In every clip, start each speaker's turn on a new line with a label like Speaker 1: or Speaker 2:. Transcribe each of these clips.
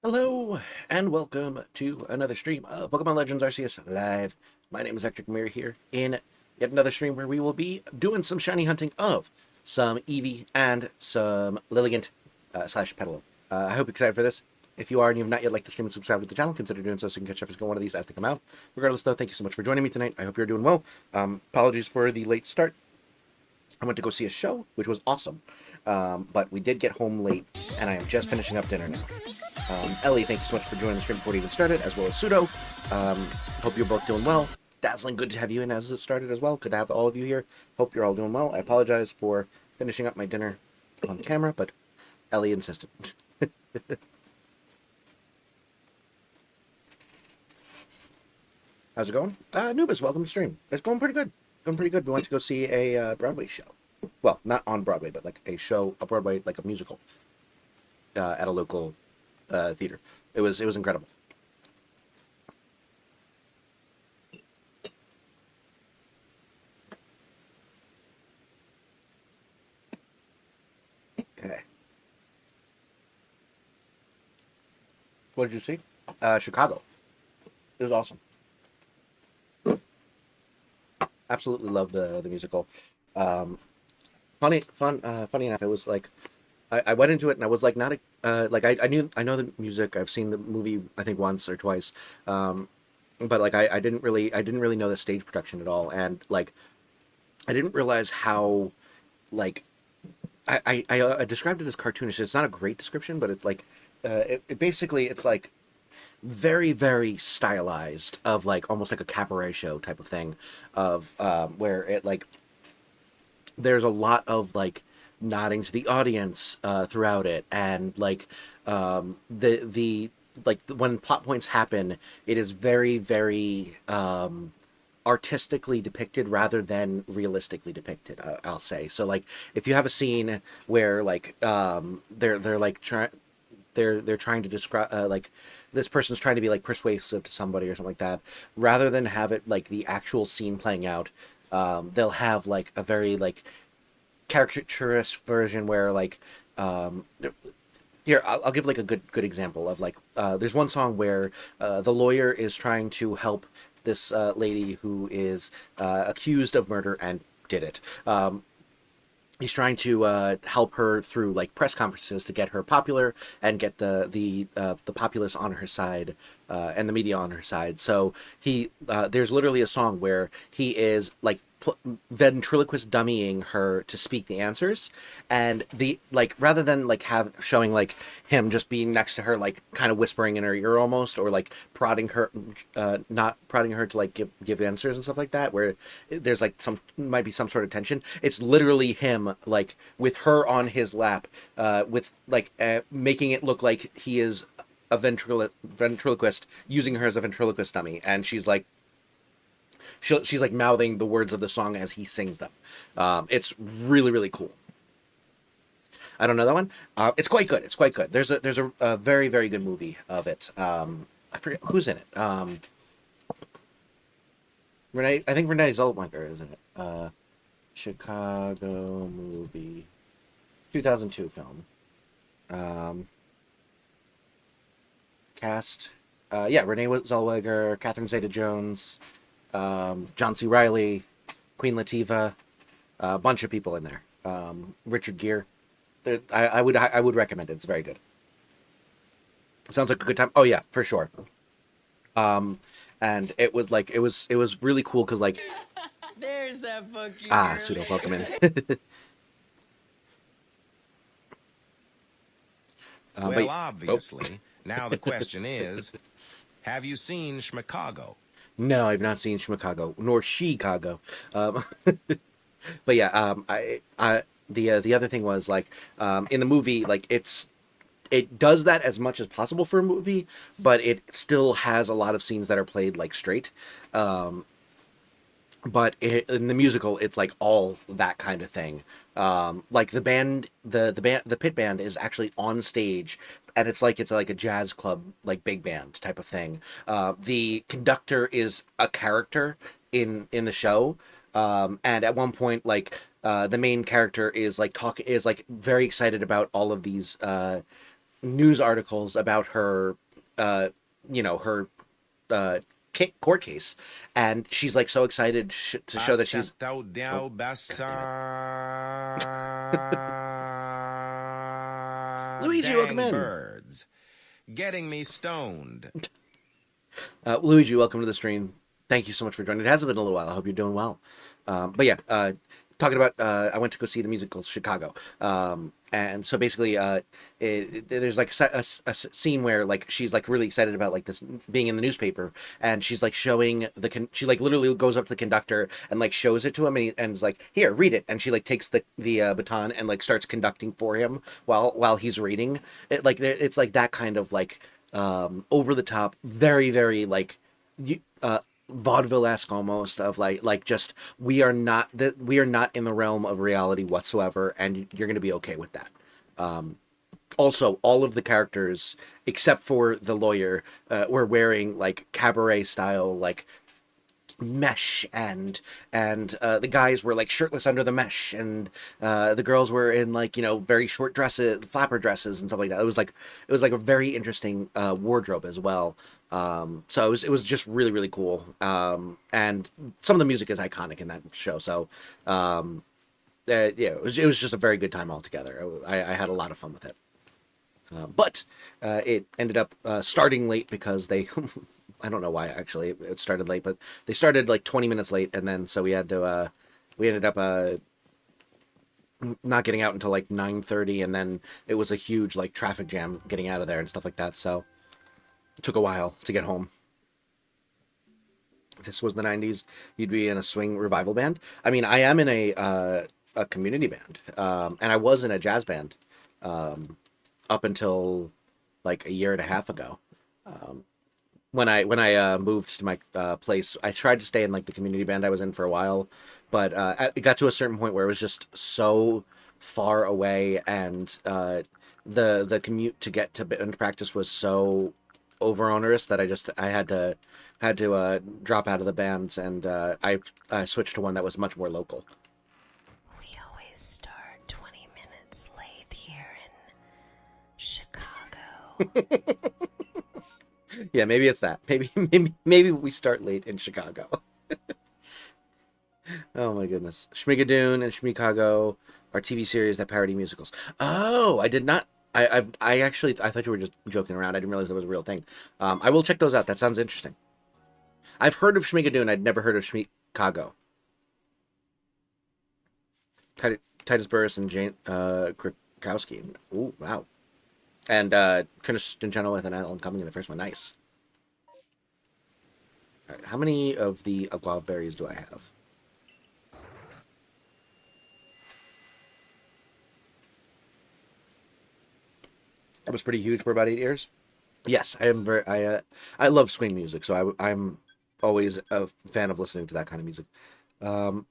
Speaker 1: Hello, and welcome to another stream of Pokemon Legends Arceus Live. My name is Ectric here in yet another stream where we will be doing some shiny hunting of some Eevee and some Lilligant slash Petalil. I hope you're excited for this. If you are and you've not yet liked the stream and subscribed to the channel, consider doing so you can catch every single one of these as they come out. Regardless, though, thank you so much for joining me tonight. I hope you're doing well. Apologies for the late start. I went to go see a show, which was awesome. But we did get home late, and I am just finishing up dinner now. Ellie, thank you so much for joining the stream before it even started, as well as Pseudo. Hope you're both doing well. Dazzling, good to have you in as it started as well. Good to have all of you here. Hope you're all doing well. I apologize for finishing up my dinner on camera, but Ellie insisted. How's it going? Nubis, welcome to the stream. It's going pretty good. Going pretty good. We went to go see a Broadway show. Well, not on Broadway, but like a show, a Broadway, like a musical, at a local theater. It was incredible. Okay. What did you see? Chicago. It was awesome. Absolutely loved the musical. Funny enough, it was like I went into it and I was like not a like I know the music. I've seen the movie I think once or twice, but like I didn't really know the stage production at all, and like I didn't realize how like I described it as cartoonish. It's not a great description, but it's like it basically it's like very very stylized of like almost like a cabaret show type of thing of where it like there's a lot of like nodding to the audience throughout it, and like the like when plot points happen, it is very very artistically depicted rather than realistically depicted. I'll say so. Like if you have a scene where like they're like trying they're trying to describe like this person's trying to be like persuasive to somebody or something like that, rather than have it like the actual scene playing out, they'll have like a very like caricaturist version where like here I'll give like a good example of like there's one song where the lawyer is trying to help this lady who is accused of murder and did it. He's trying to help her through like press conferences to get her popular and get the populace on her side and the media on her side. So he there's literally a song where he is like ventriloquist dummying her to speak the answers, and the like rather than like have showing like him just being next to her like kind of whispering in her ear almost, or like prodding her not prodding her to like give answers and stuff like that, where there's like some might be some sort of tension. It's literally him like with her on his lap with like making it look like he is a ventriloquist using her as a ventriloquist dummy, and she's like she's like mouthing the words of the song as he sings them. It's really really cool. I don't know that one. It's quite good. It's quite good. There's a very very good movie of it. I forget who's in it. Renee, I think Renee Zellweger is in it. Chicago movie, 2002 film. Cast. Yeah, Renee Zellweger, Catherine Zeta-Jones, John C. Reilly, Queen Latifah, a bunch of people in there. Richard Gere. I would recommend it. It's very good. Sounds like a good time. Oh yeah, for sure. And it was like it was really cool because like
Speaker 2: There's that book.
Speaker 1: pseudo Pokemon.
Speaker 3: Well, obviously. Now the question is, have you seen Schmicago?
Speaker 1: No, I've not seen Chicago nor Chicago. But yeah, the other thing was like in the movie, like it does that as much as possible for a movie, but it still has a lot of scenes that are played like straight. But in the musical, it's like all that kind of thing. Like the band, the pit band is actually on stage, and it's like a jazz club, like big band type of thing. The conductor is a character in the show, and at one point, like the main character is like very excited about all of these news articles about her, uh, her uh, court case, and she's like so excited to show that she's. Oh, God damn it, Luigi, welcome
Speaker 3: Dang
Speaker 1: in.
Speaker 3: birds. Getting me stoned.
Speaker 1: Luigi, welcome to the stream. Thank you so much for joining. It hasn't been a little while. I hope you're doing well. But yeah, talking about, I went to go see the musical Chicago. And so basically, there's like a scene where like she's like really excited about like this being in the newspaper, and she's like showing she like literally goes up to the conductor and like shows it to him, and is like, here, read it, and she like takes the baton and like starts conducting for him while he's reading it. Like it's like that kind of like over the top, very very like vaudeville-esque almost, of like just we are not in the realm of reality whatsoever, and you're going to be okay with that. Also, all of the characters except for the lawyer were wearing like cabaret style like mesh, and the guys were like shirtless under the mesh, and the girls were in like very short dresses, flapper dresses and stuff like that. It was like a very interesting wardrobe as well. So it was just really really cool. And some of the music is iconic in that show. So yeah, it was just a very good time altogether. I had a lot of fun with it. But it ended up starting late because they I don't know why actually it started late, but they started like 20 minutes late, and then so we ended up not getting out until like 9:30, and then it was a huge like traffic jam getting out of there and stuff like that. So it took a while to get home. If this was the 90s, you'd be in a swing revival band. I mean, I am in a community band, and I was in a jazz band up until like a year and a half ago. When I moved to my place, I tried to stay in like the community band I was in for a while, but it got to a certain point where it was just so far away, and the commute to get to band practice was so over onerous that I had to drop out of the bands, and I switched to one that was much more local.
Speaker 4: We always start 20 minutes late here in Chicago.
Speaker 1: Yeah, maybe it's that. Maybe we start late in Chicago. Oh my goodness. Schmigadoon and Schmicago are TV series that parody musicals. Oh, I did not. I actually I thought you were just joking around. I didn't realize that was a real thing. I will check those out. That sounds interesting. I've heard of Schmigadoon. I'd never heard of Schmicago. Titus Burris and Jane Krakowski. Ooh, wow. And Kirsten Chenoweth and Alan Cumming in the first one. Nice. All right, how many of the guava berries do I have? That was pretty huge for about 8 years. Yes, I am very. I love swing music, so I'm always a fan of listening to that kind of music. Um,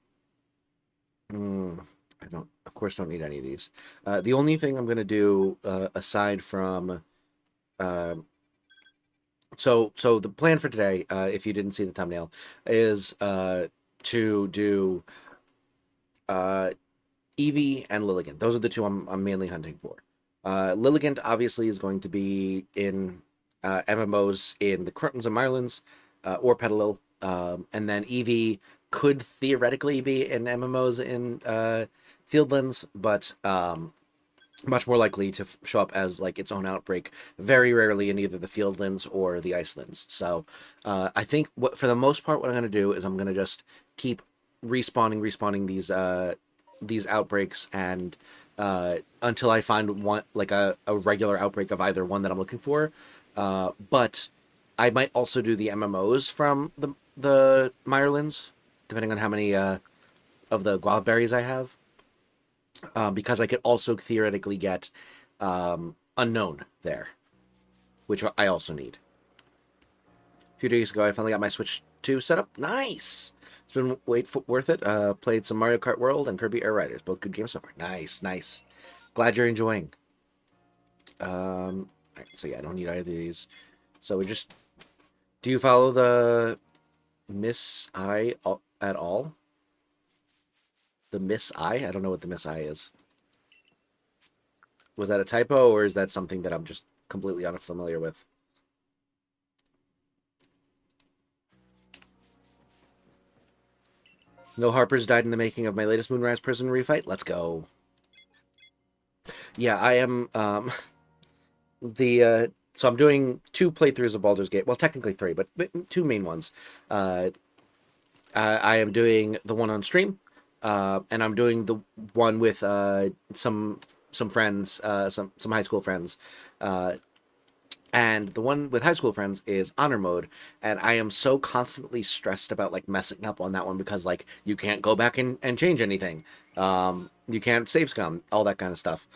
Speaker 1: I don't, of course, don't need any of these. The only thing I'm gonna do aside from so the plan for today, if you didn't see the thumbnail, is to do uh, Eevee and Lilligant. Those are the two I'm mainly hunting for. Lilligant obviously is going to be in MMOs in the Crotons and Marlins or Petalil, and then Eevee could theoretically be in MMOs in Fieldlands, but much more likely to show up as like its own outbreak very rarely in either the Fieldlands or the Icelands. So I think for the most part what I'm going to do is I'm going to just keep respawning these outbreaks, and until I find one like a regular outbreak of either one that I'm looking for. But I might also do the MMOs from the Myrlands, depending on how many of the guava berries I have. Because I could also theoretically get Unknown there, which I also need. A few days ago, I finally got my Switch 2 set up. Nice! It's been worth it. Played some Mario Kart World and Kirby Air Riders. Both good games so far. Nice, nice. Glad you're enjoying. Right, so yeah, I don't need either of these. So we just... Do you follow the Miss I at all? The Miss I? I don't know what the Miss I is. Was that a typo, or is that something that I'm just completely unfamiliar with? No Harpers died in the making of my latest Moonrise Prison refight. Let's go. Yeah, I am. So I'm doing 2 playthroughs of Baldur's Gate. Well, technically 3, but 2 main ones. I am doing the one on stream, and I'm doing the one with some friends, some high school friends. And the one with high school friends is honor mode, and I am so constantly stressed about like messing up on that one because like you can't go back and change anything. You can't save scum, all that kind of stuff.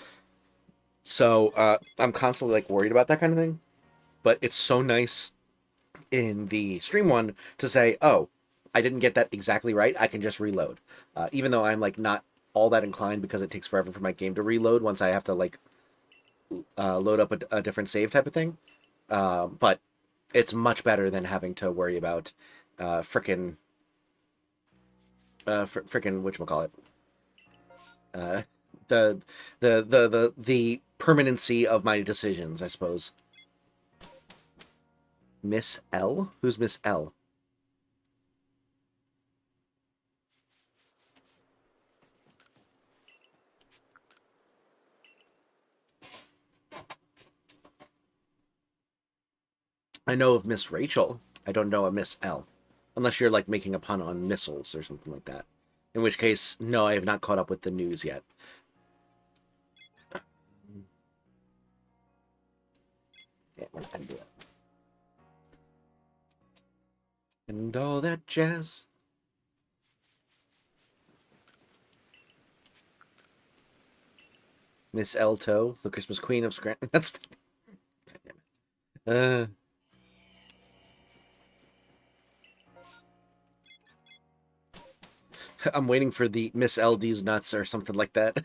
Speaker 1: So I'm constantly like worried about that kind of thing. But it's so nice in the stream one to say, oh, I didn't get that exactly right. I can just reload. Even though I'm like not all that inclined because it takes forever for my game to reload once I have to like load up a different save type of thing. But it's much better than having to worry about frickin' whatchamacallit. The permanency of my decisions, I suppose. Miss L? Who's Miss L? I know of Miss Rachel. I don't know a Miss L. Unless you're like making a pun on missiles or something like that. In which case, no, I have not caught up with the news yet. Yeah, we're not gonna do that. And all that jazz. Miss Elto, the Christmas Queen of Scranton. That's. I'm waiting for the Miss LD's nuts or something like that.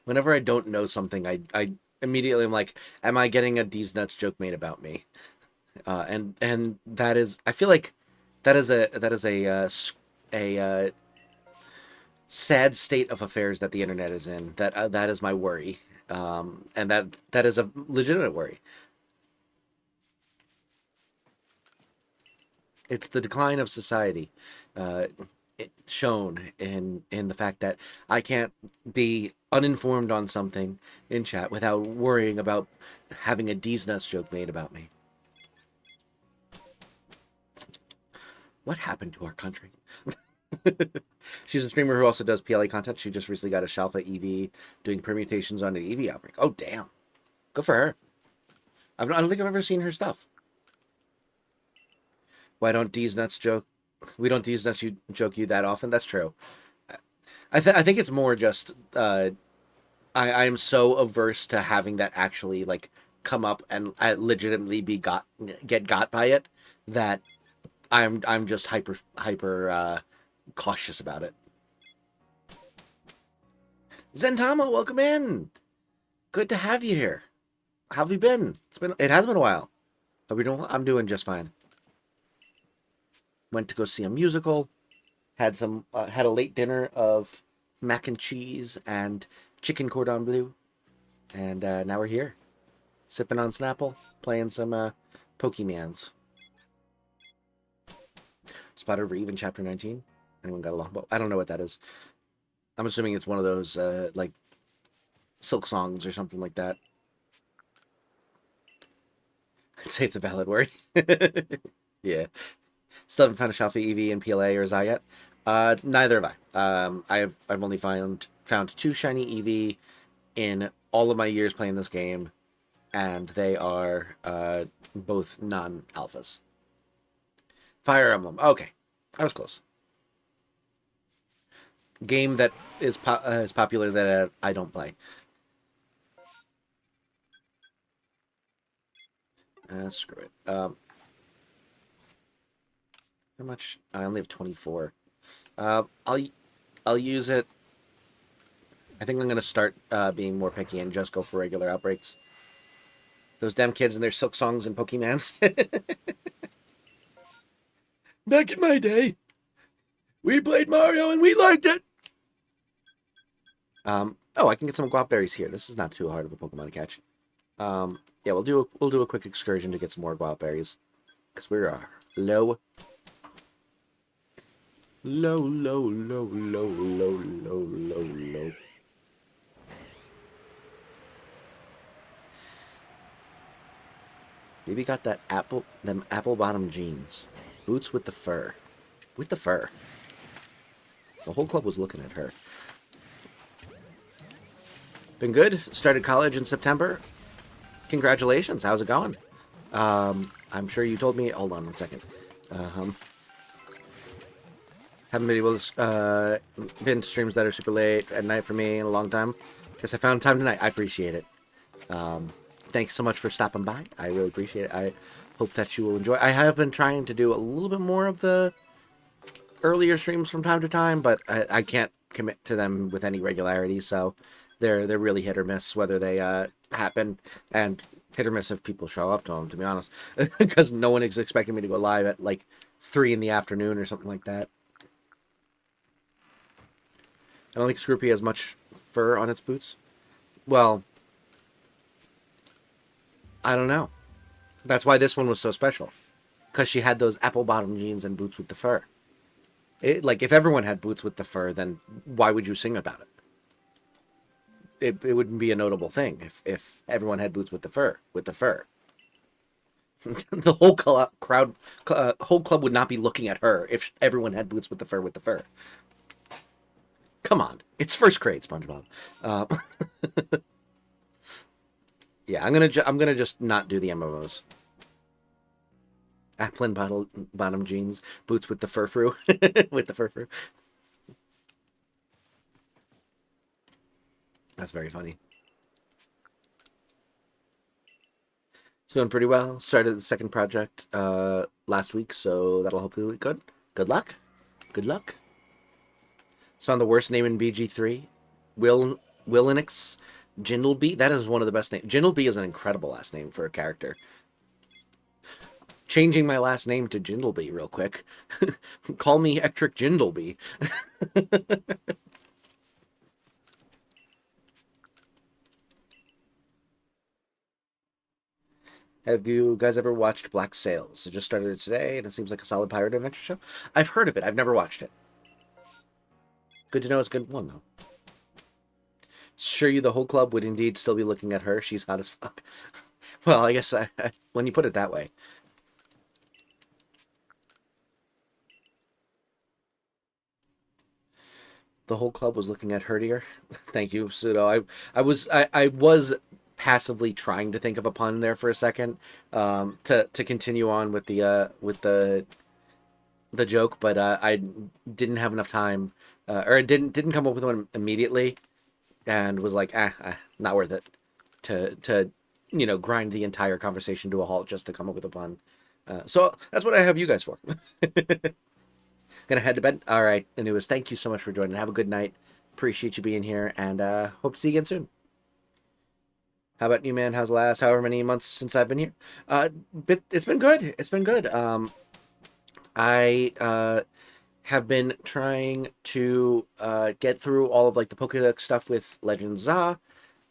Speaker 1: Whenever I don't know something, I immediately am like, am I getting a D's nuts joke made about me? And that is, I feel like that is a sad state of affairs that the internet is in. That is my worry, and that is a legitimate worry. It's the decline of society, shown in the fact that I can't be uninformed on something in chat without worrying about having a D's nuts joke made about me. What happened to our country? She's a streamer who also does PLA content. She just recently got a Shalfa EV doing permutations on an EV outbreak. Oh, damn. Good for her. I don't think I've ever seen her stuff. Why don't D's nuts joke? We don't D's nuts joke you that often. That's true. I think it's more just I am so averse to having that actually like come up and legitimately get got by it that I'm just hyper cautious about it. Zentama, welcome in. Good to have you here. How have you been? It has been a while. I'm doing just fine. Went to go see a musical. Had a late dinner of mac and cheese and chicken cordon bleu, and now we're here, sipping on Snapple, playing some Pokemans. Spotted Reeve in Chapter 19. Anyone got a longbow? I don't know what that is. I'm assuming it's one of those like silk songs or something like that. I'd say it's a valid worry. Yeah. Still haven't found a Shalfa EV in PLA or Zai yet. Neither have I. I've only found 2 shiny EV in all of my years playing this game, and they are both non-alphas. Fire Emblem. Okay, I was close. Game that is popular that I don't play. Screw it. How much? I only have 24. I'll use it. I think I'm gonna start being more picky and just go for regular outbreaks. Those damn kids and their silk songs and Pokemans. Back in my day, we played Mario and we liked it. Oh, I can get some guap berries here. This is not too hard of a Pokemon to catch. Yeah, we'll do a quick excursion to get some more guap berries because we are low. Low, low, low, low, low, low, low, low. Maybe got them apple bottom jeans. Boots with the fur. With the fur. The whole club was looking at her. Been good. Started college in September. Congratulations. How's it going? I'm sure you told me. Hold on one second. Haven't been able to been to streams that are super late at night for me in a long time. Guess I found time tonight. I appreciate it. Thanks so much for stopping by. I really appreciate it. I hope that you will enjoy. I have been trying to do a little bit more of the earlier streams from time to time, but I can't commit to them with any regularity. So they're really hit or miss whether they happen, and hit or miss if people show up to them. To be honest, because no one is expecting me to go live at like 3 in the afternoon or something like that. I don't think Scroopy has much fur on its boots. Well, I don't know. That's why this one was so special. Because she had those apple bottom jeans and boots with the fur. Like, if everyone had boots with the fur, then why would you sing about it? It wouldn't be a notable thing if everyone had boots with the fur. The whole whole club would not be looking at her if everyone had boots with the fur. Come on, it's first grade, SpongeBob. Yeah, I'm gonna just not do the MMOs. Applin bottom jeans, boots with the fur-frou, with the fur-frou. That's very funny. It's doing pretty well. Started the second project last week, so that'll hopefully be good. Good luck. Good luck. Found the worst name in BG3. Willinix Jindleby. That is one of the best names. Jindleby is an incredible last name for a character. Changing my last name to Jindleby real quick. Call me Ectric Jindleby. Have you guys ever watched Black Sails? It just started today, and it seems like a solid pirate adventure show. I've heard of it. I've never watched it. Good to know it's a good one, though. Sure you the whole club would indeed still be looking at her. She's hot as fuck. Well, I guess when you put it that way. The whole club was looking at her, dear. Thank you, Pseudo. I was passively trying to think of a pun there for a second, to continue on with the joke, but I didn't have enough time, or I didn't come up with one immediately, and was like, not worth it to grind the entire conversation to a halt just to come up with a pun. So that's what I have you guys for. Gonna head to bed. All right, Anuas, thank you so much for joining. Have a good night. Appreciate you being here, and hope to see you again soon. How about you, man? How's the last however many months since I've been here? But it's been good. It's been good. I have been trying to get through all of like the pokedex stuff with Legend Za.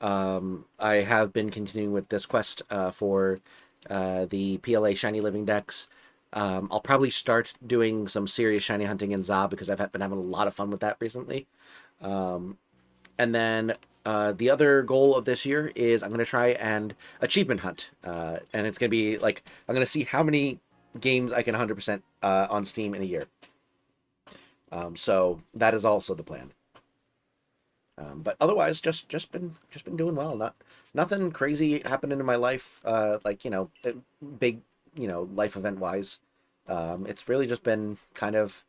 Speaker 1: I have been continuing with this quest for the PLA Shiny Living Dex. I'll probably start doing some serious shiny hunting in Za because I've been having a lot of fun with that recently. And then the other goal of this year is I'm going to try and achievement hunt. And it's going to be like, I'm going to see how many games I can 100% on Steam in a year. So that is also the plan. But otherwise, just been doing well. Nothing crazy happening in my life, like, big, life event wise. It's really just been kind of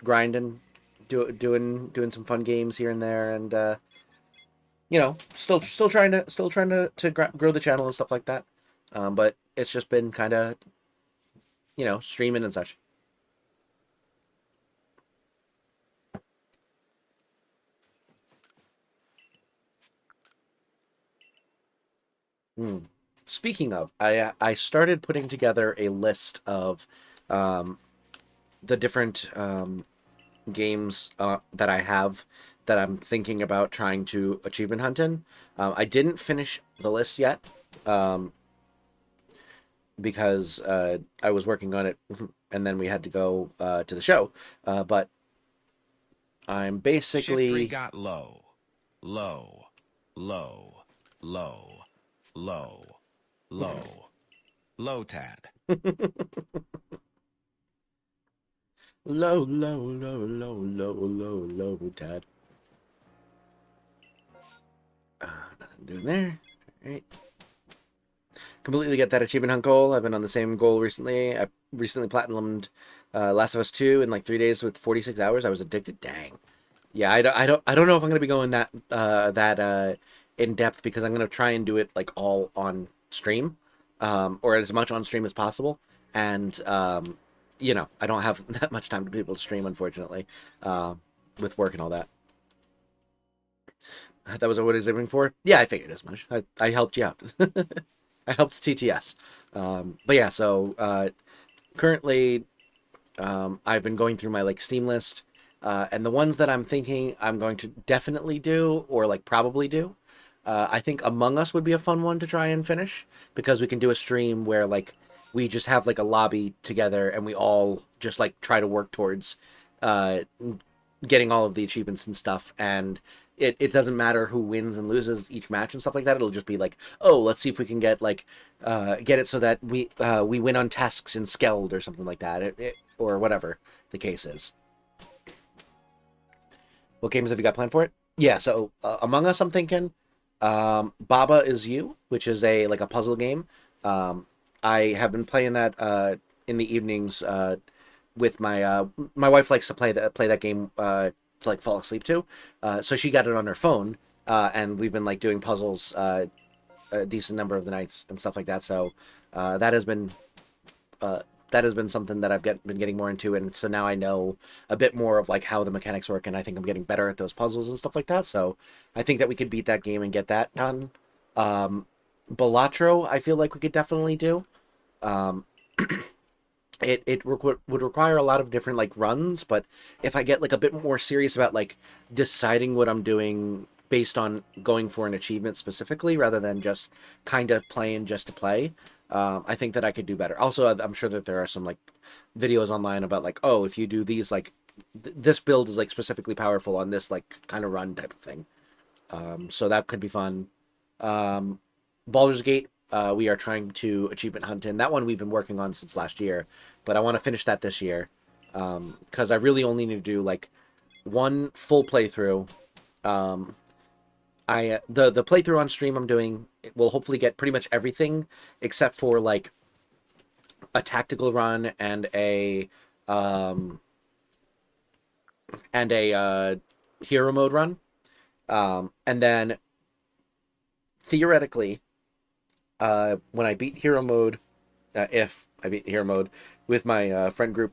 Speaker 1: grinding, doing some fun games here and there, and still trying to grow the channel and stuff like that. But it's just been kind of, streaming and such. Speaking of, I started putting together a list of the different games that I have that I'm thinking about trying to achievement hunt in. I didn't finish the list yet, because I was working on it, and then we had to go to the show. But I'm
Speaker 3: Shift 3
Speaker 1: basically
Speaker 3: got low. Low. Low. Low. Low. Low. Low tad.
Speaker 1: low, low, low, low, low, low, low, Dad. Nothing doing there. All right. Completely get that achievement hunt goal. I've been on the same goal recently. I recently platinumed Last of Us 2 in like 3 days with 46 hours. I was addicted. Dang. Yeah, I don't know if I'm gonna be going that in depth, because I'm gonna try and do it like all on stream, or as much on stream as possible. And I don't have that much time to be able to stream, unfortunately, with work and all that. That was what I was aiming for. Yeah, I figured as much. I helped you out. I helped TTS. But yeah, so currently I've been going through my like Steam list, and the ones that I'm thinking I'm going to definitely do, or like probably do, I think Among Us would be a fun one to try and finish, because we can do a stream where like we just have like a lobby together and we all just like try to work towards uh, getting all of the achievements and stuff. And it doesn't matter who wins and loses each match and stuff like that. It'll just be like, oh, let's see if we can get like get it so that we win on tasks in Skeld or something like that, or whatever the case is. What games have you got planned for it? Yeah, so Among Us, I'm thinking. Baba Is You, which is a like a puzzle game. I have been playing that in the evenings with my wife likes to play that game to like fall asleep to. So she got it on her phone, and we've been like doing puzzles a decent number of the nights and stuff like that. So that has been something that I've been getting more into, and so now I know a bit more of like how the mechanics work, and I think I'm getting better at those puzzles and stuff like that. So I think that we could beat that game and get that done. Balatro, I feel like we could definitely do. Would require a lot of different like runs, but if I get like a bit more serious about like deciding what I'm doing based on going for an achievement specifically rather than just kind of playing just to play, I think that I could do better. Also, I'm sure that there are some like videos online about like, oh, if you do these like this build is like specifically powerful on this like kind of run type of thing. So that could be fun. Baldur's Gate, we are trying to achievement hunt in. That one we've been working on since last year, but I want to finish that this year, because I really only need to do like one full playthrough. The playthrough on stream I'm doing will hopefully get pretty much everything except for like a tactical run and a hero mode run, and then theoretically, when I beat hero mode, if I beat hero mode with my friend group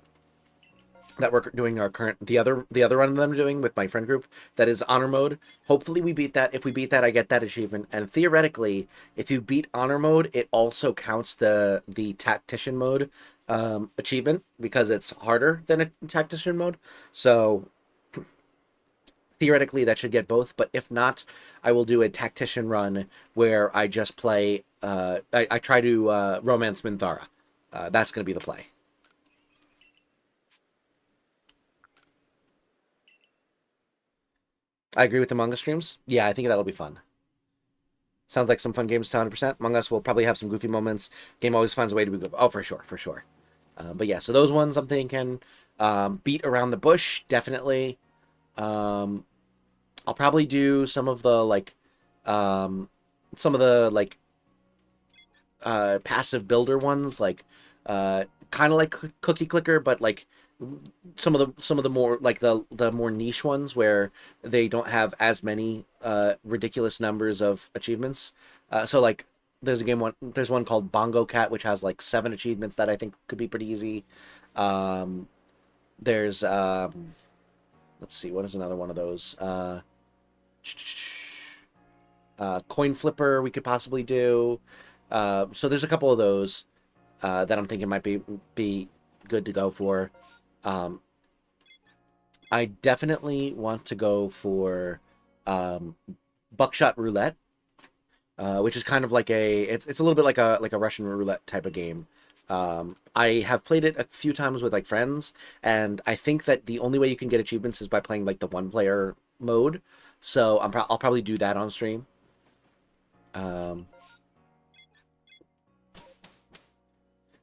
Speaker 1: that we're doing the other run that I'm doing with my friend group that is honor mode, hopefully we beat that. If we beat that, I get that achievement. And theoretically, if you beat honor mode, it also counts the tactician mode achievement, because it's harder than a tactician mode. So theoretically that should get both, but if not, I will do a tactician run where I just play I try to romance Minthara. That's going to be the play. I agree with the manga streams. Yeah, I think that'll be fun. Sounds like some fun games to 100%. Among Us will probably have some goofy moments. Game always finds a way to be good. Oh, for sure, for sure. But yeah, so those ones I'm thinking. Beat Around the Bush, definitely. I'll probably do some of the passive builder ones, like kind of like Cookie Clicker, but like some of the more like the more niche ones where they don't have as many ridiculous numbers of achievements. So like there's one called Bongo Cat, which has like 7 achievements that I think could be pretty easy. There's let's see, what is another one of those? Coin Flipper we could possibly do. So there's a couple of those that I'm thinking might be good to go for. I definitely want to go for buckshot roulette, which is kind of like it's a little bit like a Russian roulette type of game. I have played it a few times with like friends, and I think that the only way you can get achievements is by playing like the one player mode. So I'll probably do that on stream. I'm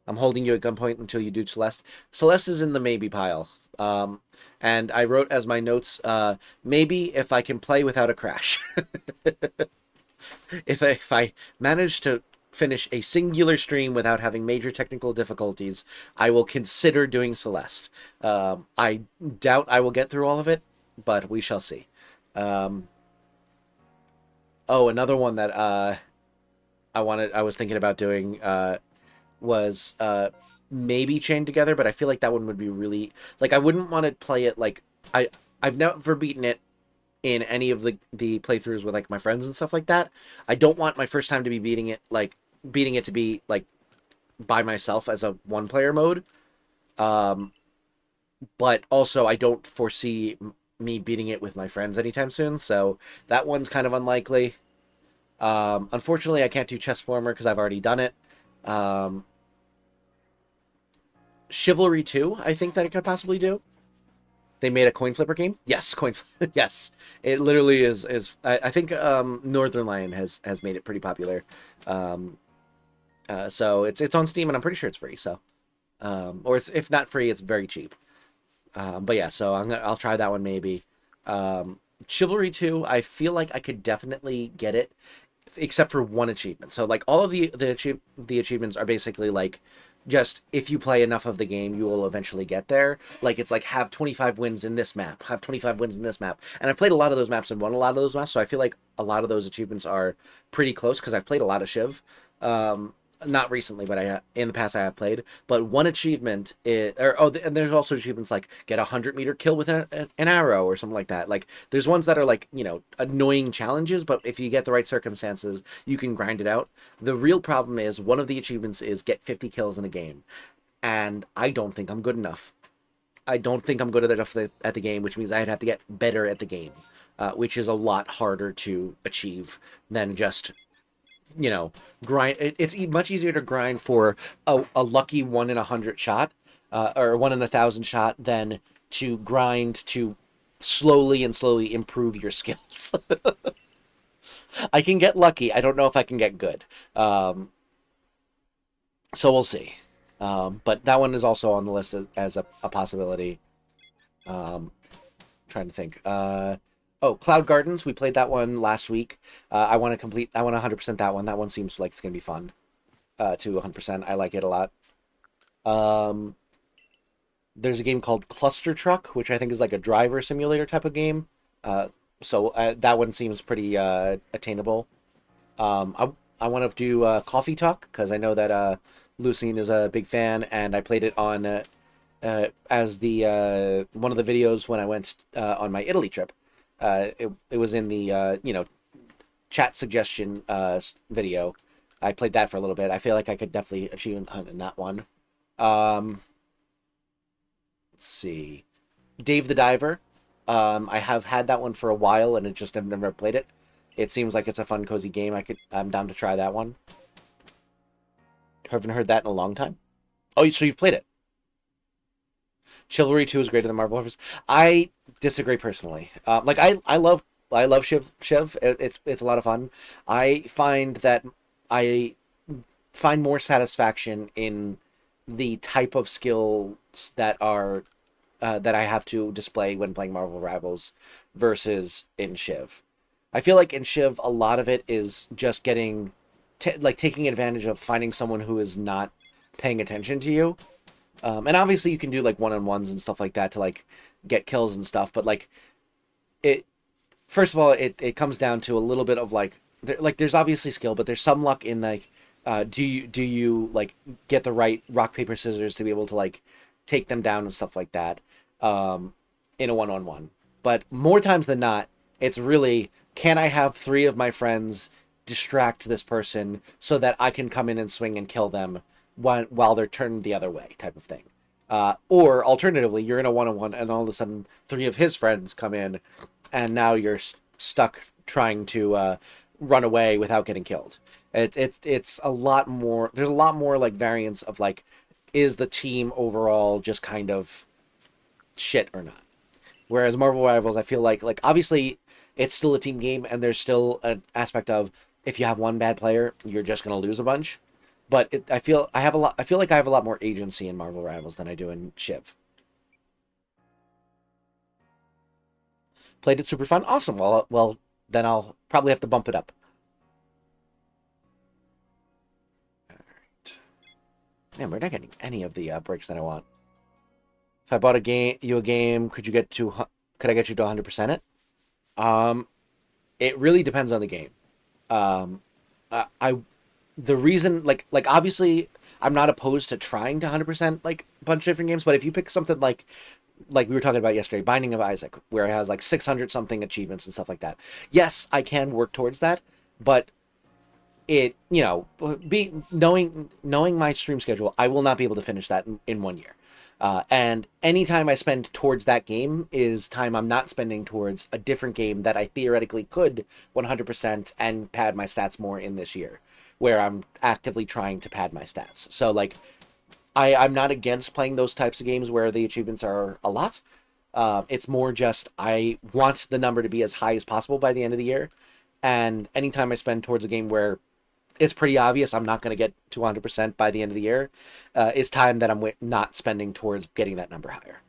Speaker 1: holding you at gunpoint until you do Celeste. Celeste is in the maybe pile. And I wrote as my notes, maybe if I can play without a crash. If I manage to finish a singular stream without having major technical difficulties, I will consider doing Celeste. I doubt I will get through all of it, but we shall see. Oh, another one that I was thinking about doing was maybe Chained Together, but I feel like that one would be really like I wouldn't want to play it like I've never beaten it in any of the playthroughs with like my friends and stuff like that. I don't want my first time to be beating it to be like by myself as a one player mode. But also I don't foresee me beating it with my friends anytime soon, so that one's kind of unlikely. Unfortunately, I can't do Chessformer because I've already done it. Chivalry 2, I think that it could possibly do. They made a coin flipper game. Yes, yes, it literally is. I think Northern Lion has made it pretty popular. So it's on Steam and I'm pretty sure it's free. So, or it's if not free, it's very cheap. But yeah, so I'll try that one maybe. Chivalry 2, I feel like I could definitely get it, except for one achievement. So like all of the achievements are basically like just if you play enough of the game, you will eventually get there. Like it's like have 25 wins in this map, have 25 wins in this map. And I've played a lot of those maps and won a lot of those maps, so I feel like a lot of those achievements are pretty close because I've played a lot of Shiv. Not recently, but in the past I have played. But one achievement and there's also achievements like get a 100-meter kill with an arrow or something like that. Like there's ones that are like, you know, annoying challenges, but if you get the right circumstances, you can grind it out. The real problem is one of the achievements is get 50 kills in a game, and I don't think I'm good enough. I don't think I'm good enough at the game, which means I'd have to get better at the game, which is a lot harder to achieve than just, you know, grind. It's much easier to grind for a lucky 1 in 100 shot, or 1 in 1,000 shot, than to grind to slowly improve your skills. I can get lucky. I don't know if I can get good. So we'll see. But that one is also on the list as a possibility. Trying to think. Oh, Cloud Gardens. We played that one last week. I want to 100% that one. That one seems like it's going to be fun. To 100%. I like it a lot. There's a game called Cluster Truck, which I think is like a driver simulator type of game. So that one seems pretty attainable. I want to do Coffee Talk because I know that Lucine is a big fan, and I played it on as the one of the videos when I went on my Italy trip. It was in the chat suggestion video. I played that for a little bit. I feel like I could definitely achieve hunt in that one. Let's see, Dave the Diver. I have had that one for a while, and I've never played it. It seems like it's a fun, cozy game. I'm down to try that one. Haven't heard that in a long time. Oh, so you've played it. Chivalry 2 is greater than Marvel Harvest. I disagree personally. Like I love Shiv. It's a lot of fun. I find that I find more satisfaction in the type of skills that are that I have to display when playing Marvel Rivals versus in Shiv. I feel like in Shiv a lot of it is just getting taking advantage of finding someone who is not paying attention to you. And obviously you can do like one-on-ones and stuff like that to like get kills and stuff, but like first of all, it comes down to a little bit of there's obviously skill, but there's some luck in like do you like get the right rock paper scissors to be able to like take them down and stuff like that in a one-on-one. But more times than not, it's really, can I have 3 of my friends distract this person so that I can come in and swing and kill them while they're turned the other way, type of thing. Or alternatively, you're in a one-on-one, and all of a sudden, three of his friends come in, and now you're stuck trying to run away without getting killed. It's a lot more. There's a lot more like variance of like, is the team overall just kind of shit or not? Whereas Marvel Rivals, I feel like obviously it's still a team game, and there's still an aspect of if you have one bad player, you're just gonna lose a bunch. But I feel like I have a lot more agency in Marvel Rivals than I do in Shiv. Played it super fun, awesome. Well, then I'll probably have to bump it up. All right. Man, we're not getting any of the breaks that I want. If I bought a game, could I get you to 100% it? It really depends on the game. The reason, like obviously I'm not opposed to trying to 100% like a bunch of different games, but if you pick something like we were talking about yesterday, Binding of Isaac, where it has like 600 something achievements and stuff like that. Yes, I can work towards that, but it, knowing my stream schedule, I will not be able to finish that in 1 year. And any time I spend towards that game is time I'm not spending towards a different game that I theoretically could 100% and pad my stats more in this year, where I'm actively trying to pad my stats. So like, I'm not against playing those types of games where the achievements are a lot. It's more just I want the number to be as high as possible by the end of the year. And anytime I spend towards a game where it's pretty obvious I'm not going to get to 100% by the end of the year, is time that I'm not spending towards getting that number higher.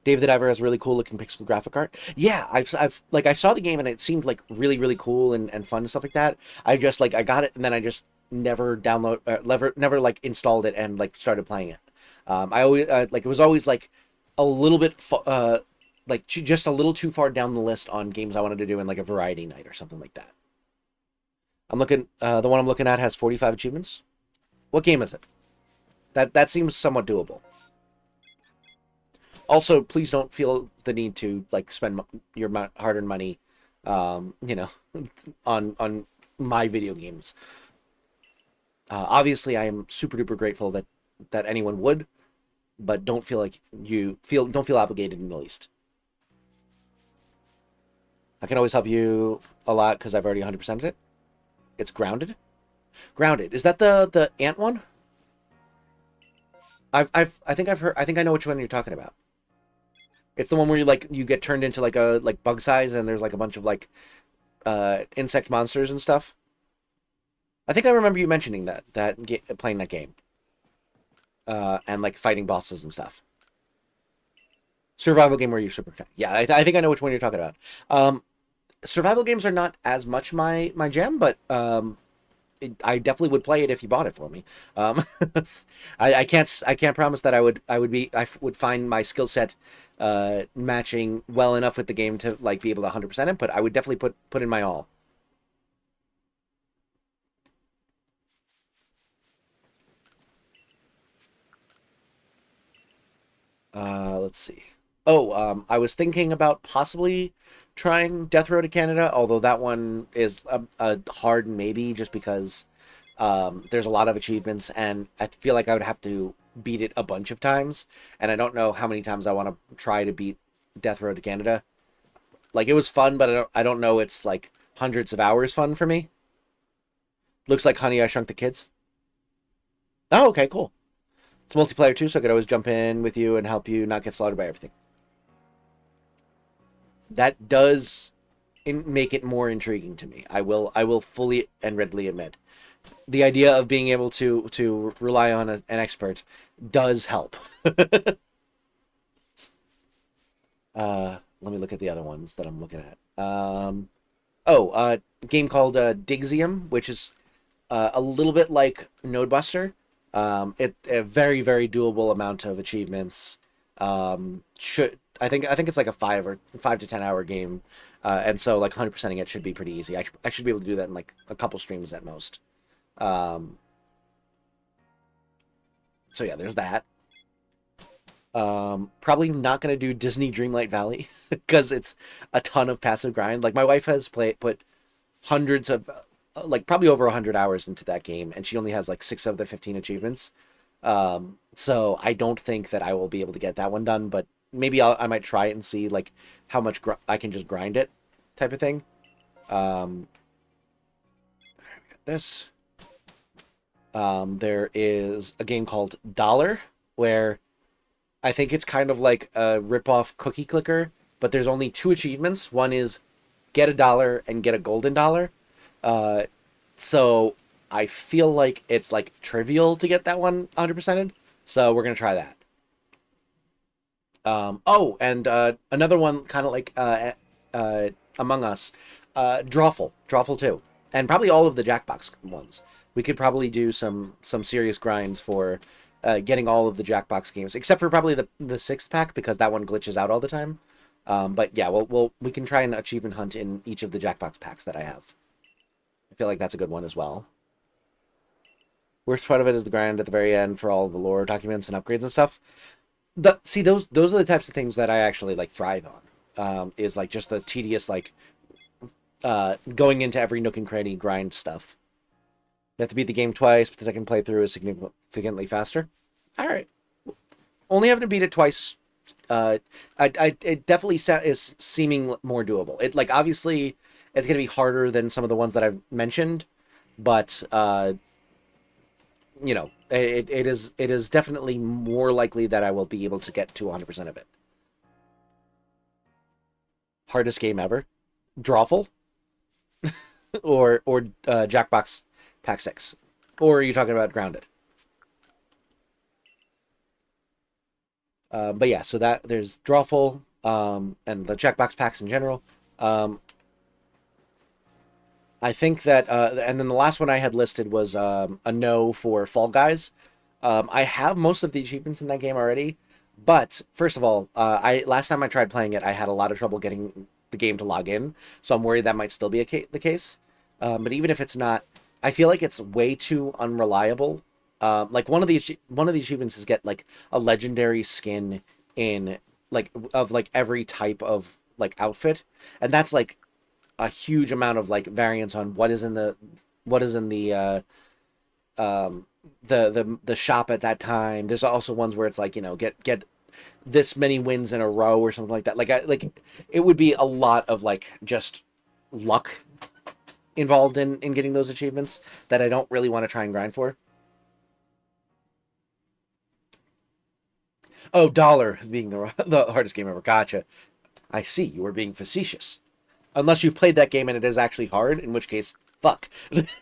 Speaker 1: Dave the Diver has really cool looking pixel graphic art. Yeah, I've like, I saw the game and it seemed like really, really cool and fun and stuff like that. I just like, I got it and then I just never never like installed it and like started playing it. I always like, it was always like a little bit like just a little too far down the list on games I wanted to do in like a variety night or something like that. I'm looking, the one I'm looking at has 45 achievements. What game is it? That seems somewhat doable. Also, please don't feel the need to like spend your hard-earned money, on my video games. Obviously, I am super duper grateful that anyone would, but don't feel obligated in the least. I can always help you a lot because I've already 100%ed it. It's Grounded. Grounded, is that the ant one? I think I know which one you're talking about. It's the one where you get turned into like bug size and there's like a bunch of like insect monsters and stuff. I think I remember you mentioning playing that game. And like fighting bosses and stuff. Survival game where you're super. Yeah, I think I know which one you're talking about. Survival games are not as much my jam, but I definitely would play it if you bought it for me. I can't promise that I would find my skill set matching well enough with the game to like be able to 100% it, but I would definitely put in my all. Let's see. Oh, I was thinking about possibly trying Death Row to Canada, although that one is a hard maybe just because there's a lot of achievements and I feel like I would have to beat it a bunch of times, and I don't know how many times I want to try to beat Death Row to Canada. Like, it was fun, but I don't know it's like hundreds of hours fun for me. Looks like Honey, I Shrunk the Kids. Oh, okay, cool. It's multiplayer too, so I could always jump in with you and help you not get slaughtered by everything. That does make it more intriguing to me. I will fully and readily admit. The idea of being able to rely on an expert does help. Let me look at the other ones that I'm looking at. A game called Digsium, which is a little bit like Nodebuster. A very, very doable amount of achievements. I think it's like a 5 to 10 hour game, and so like 100%ing it should be pretty easy. I should be able to do that in like a couple streams at most. So yeah, there's that. Probably not gonna do Disney Dreamlight Valley because it's a ton of passive grind. Like, my wife has put hundreds of like probably over 100 hours into that game, and she only has like 6 of the 15 achievements. So I don't think that I will be able to get that one done, but maybe I might try it and see like how much I can just grind it, type of thing. We got this. There is a game called Dollar, where I think it's kind of like a rip-off cookie clicker, but there's only two achievements. One is get a dollar and get a golden dollar. Uh, so I feel like it's like trivial to get that one 100%ed. So we're gonna try that. Oh, and another one kind of like Among Us, Drawful too, and probably all of the Jackbox ones. We could probably do some serious grinds for getting all of the Jackbox games, except for probably the sixth pack because that one glitches out all the time. But yeah, we can try an achievement hunt in each of the Jackbox packs that I have. I feel like that's a good one as well. Worst part of it is the grind at the very end for all the lore documents and upgrades and stuff. See, those are the types of things that I actually like thrive on. Is like just the tedious like going into every nook and cranny grind stuff. You have to beat the game twice, but the second playthrough is significantly faster. All right, only having to beat it twice. It definitely is seeming more doable. It like obviously it's gonna be harder than some of the ones that I've mentioned, but you know, it is definitely more likely that I will be able to get to 100% of it. Hardest game ever, Drawful, or Jackbox Pack 6, or are you talking about Grounded? But yeah, so that there's Drawful, and the Jackbox packs in general. I think that, and then the last one I had listed was a no for Fall Guys. I have most of the achievements in that game already, but first of all, I last time I tried playing it, I had a lot of trouble getting the game to log in, so I'm worried that might still be the case. But even if it's not, I feel like it's way too unreliable. Like one of the achievements is get like a legendary skin in like of like every type of like outfit, and that's like a huge amount of like variance on what is in the the shop at that time. There's also ones where it's like, you know, get this many wins in a row or something like that. Like it would be a lot of like just luck involved in getting those achievements that I don't really want to try and grind for. Oh, Dollar being the hardest game ever. Gotcha. I see. You were being facetious. Unless you've played that game and it is actually hard, in which case, fuck. It's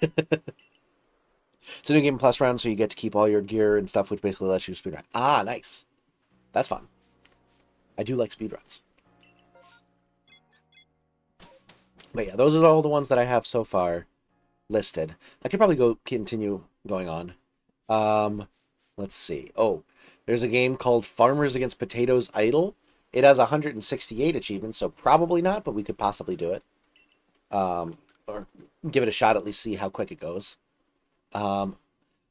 Speaker 1: a new game plus round, so you get to keep all your gear and stuff, which basically lets you speedrun. Ah, nice. That's fun. I do like speedruns. But yeah, those are all the ones that I have so far listed. I could probably continue going on. Let's see. Oh, there's a game called Farmers Against Potatoes Idle. It has 168 achievements, so probably not, but we could possibly do it. Or give it a shot, at least see how quick it goes. I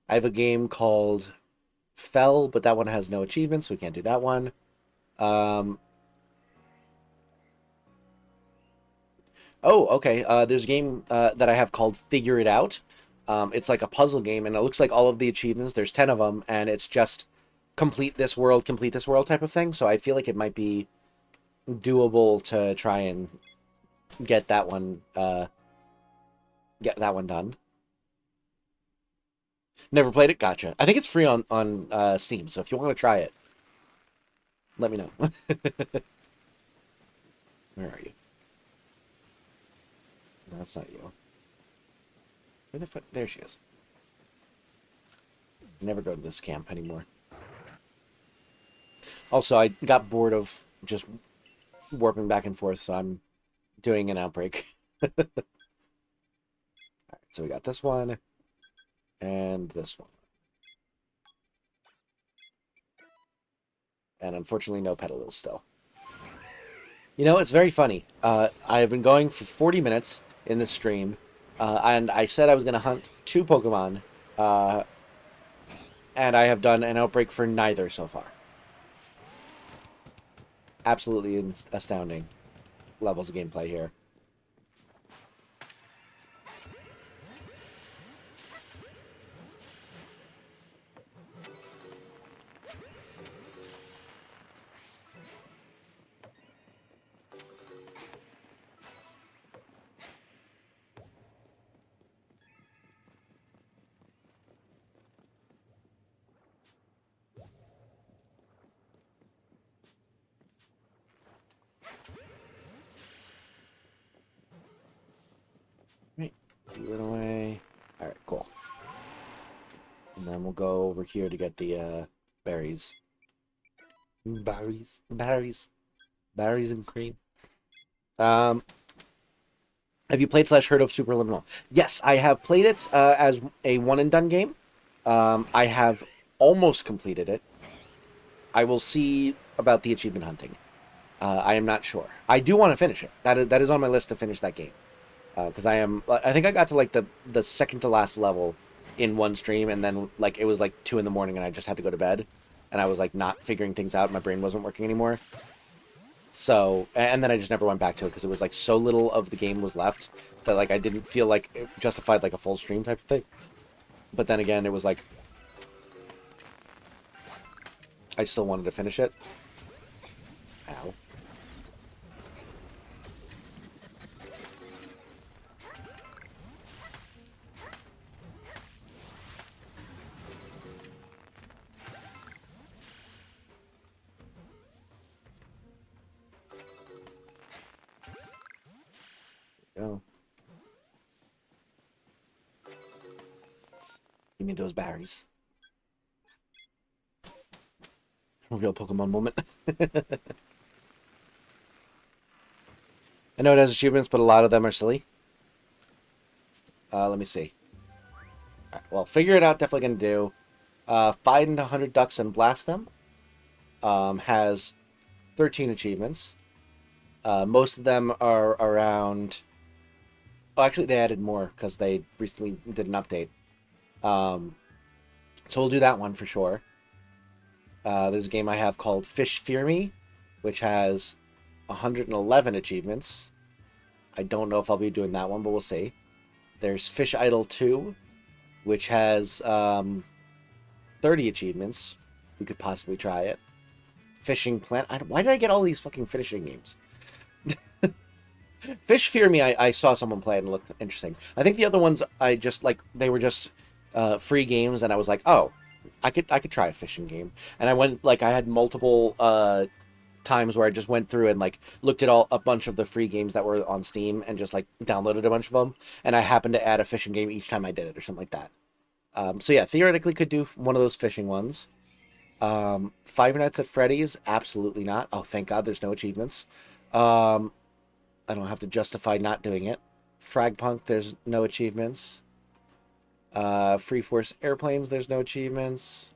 Speaker 1: have a game called Fell, but that one has no achievements, so we can't do that one. Oh, okay. There's a game that I have called Figure It Out. It's like a puzzle game, and it looks like all of the achievements, there's 10 of them, and it's just complete this world type of thing. So I feel like it might be doable to try and get that one done. Never played it? Gotcha. I think it's free on Steam, so if you want to try it, let me know. Where are you? No, that's not you. Where the fuck? There she is. Never go to this camp anymore. Also, I got bored of just warping back and forth, so I'm doing an outbreak. Alright, so we got this one and this one. And unfortunately, no pedal still. You know, it's very funny. I've been going for 40 minutes in this stream, and I said I was going to hunt 2 Pokemon, and I have done an outbreak for neither so far. Absolutely astounding levels of gameplay here. Run away. All right, cool. And then we'll go over here to get the berries. Berries and cream. Have you played / heard of Superliminal? Yes, I have played it as a one and done game. I have almost completed it. I will see about the achievement hunting. I am not sure. I do want to finish it. That is on my list to finish that game. Because I think I got to like the second to last level in one stream, and then like it was like 2 a.m. and I just had to go to bed, and I was like not figuring things out. My brain wasn't working anymore. So, and then I just never went back to it because it was like so little of the game was left that like I didn't feel like it justified like a full stream type of thing. But then again, it was like I still wanted to finish it. Ow. Go. Give me those berries. Real Pokemon moment. I know it has achievements, but a lot of them are silly. Let me see. All right, well, figure it out. Definitely gonna do. Find 100 ducks and blast them. Has 13 achievements. Most of them are around. Oh, actually, they added more because they recently did an update. So we'll do that one for sure. There's a game I have called Fish Fear Me, which has 111 achievements. I don't know if I'll be doing that one, but we'll see. There's Fish Idol 2, which has 30 achievements. We could possibly try it. Fishing Plant. Why did I get all these fucking fishing games? Fish Fear Me, I saw someone play it and it looked interesting. I think the other ones, I just, like, they were just free games, and I was like, oh, I could try a fishing game. And I went, like, I had multiple times where I just went through and, like, looked at a bunch of the free games that were on Steam and just, like, downloaded a bunch of them. And I happened to add a fishing game each time I did it or something like that. So, yeah, theoretically could do one of those fishing ones. Five Nights at Freddy's, absolutely not. Oh, thank God there's no achievements. I don't have to justify not doing it. Fragpunk, there's no achievements. Free Force Airplanes, there's no achievements.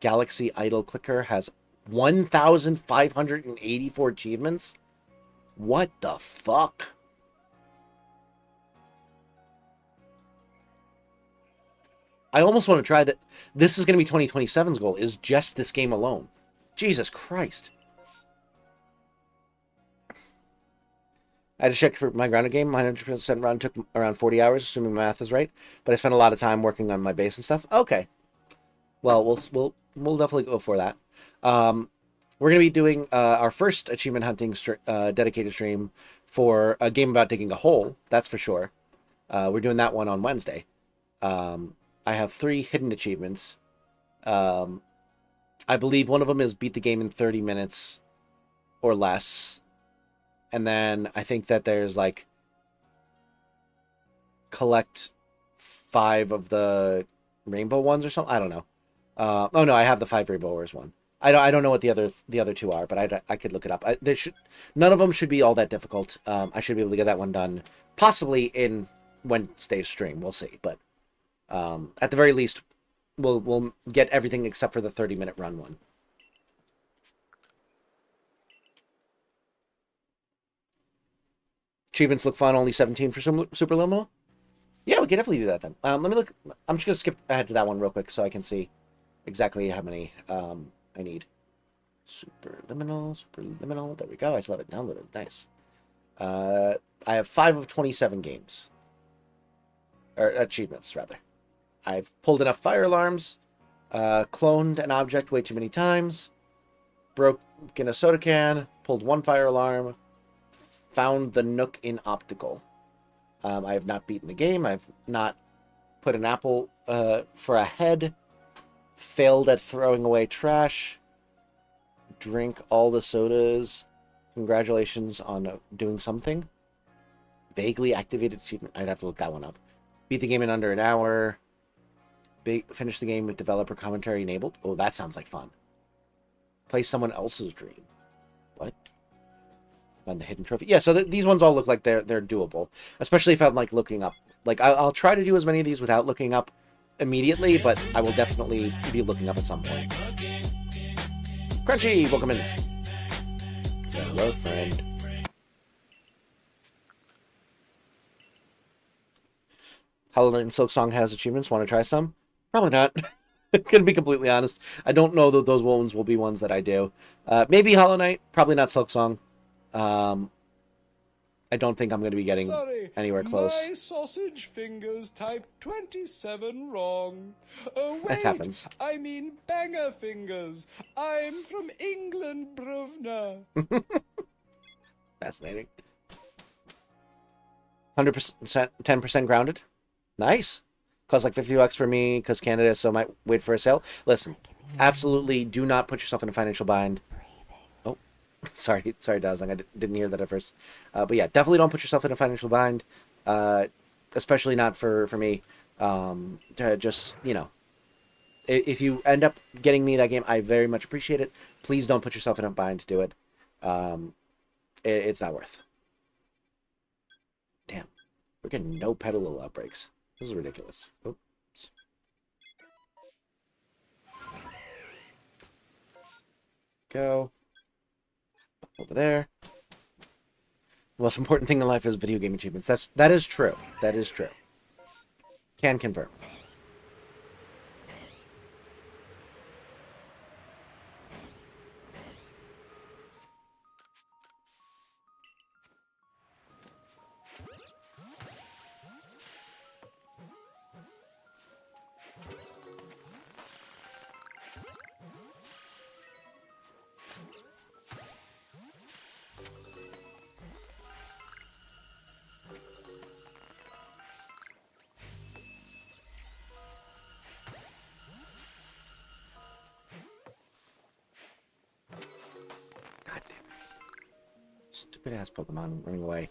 Speaker 1: Galaxy Idol Clicker has 1,584 achievements? What the fuck? I almost want to try that. This is going to be 2027's goal, is just this game alone. Jesus Christ. I had to check for my grounded game. My 100% run took around 40 hours, assuming my math is right. But I spent a lot of time working on my base and stuff. Okay. Well, we'll definitely go for that. We're going to be doing our first achievement hunting dedicated stream for a game about digging a hole. That's for sure. We're doing that one on Wednesday. I have 3 hidden achievements. I believe one of them is beat the game in 30 minutes or less. And then I think that there's like collect 5 of the rainbow ones or something. I don't know. Oh no, I have the 5 rainbow ores one. I don't know what the other 2 are, but I could look it up. None of them should be all that difficult. I should be able to get that one done possibly in Wednesday's stream. We'll see, but at the very least, we'll get everything except for the 30-minute run one. Achievements look fun, only 17 for Superliminal? Yeah, we can definitely do that then. Let me look. I'm just going to skip ahead to that one real quick so I can see exactly how many I need. Superliminal. There we go. I still have it downloaded. Nice. I have 5 of 27 games. Or achievements, rather. I've pulled enough fire alarms, cloned an object way too many times, broken a soda can, pulled 1 fire alarm, found the Nook in Optical. I have not beaten the game. I've not put an apple for a head. Failed at throwing away trash. Drink all the sodas. Congratulations on doing something. Vaguely activated achievement. I'd have to look that one up. Beat the game in under an hour. Finish the game with developer commentary enabled. Oh, that sounds like fun. Play someone else's dream. What? Find the hidden trophy. Yeah, so these ones all look like they're doable. Especially if I'm like looking up. Like I'll try to do as many of these without looking up immediately, but I will definitely be looking up at some point. Crunchy, welcome in. Hello, friend. Hollow Knight and Silk Song has achievements. Want to try some? Probably not. Gonna be completely honest. I don't know that those ones will be ones that I do. Maybe Hollow Knight. Probably not Silk Song. I don't think I'm going to be getting anywhere close.
Speaker 5: My sausage fingers typed 27 wrong. Oh, wait,
Speaker 1: That happens.
Speaker 5: I mean banger fingers. I'm from England, Bruvna.
Speaker 1: Fascinating. 100%, 10% grounded. Nice. Costs like $50 for me because Canada, so might wait for a sale. Listen, absolutely do not put yourself in a financial bind. Oh, sorry, Dazling. I didn't hear that at first. But yeah, definitely don't put yourself in a financial bind. Especially not for me. To just, you know, if you end up getting me that game, I very much appreciate it. Please don't put yourself in a bind to do it. It's not worth. Damn, we're getting no pedal outbreaks. This is ridiculous. Oops. Go. Over there. The most important thing in life is video game achievements. That is true. That is true. Can confirm. Stupid ass Pokemon running away.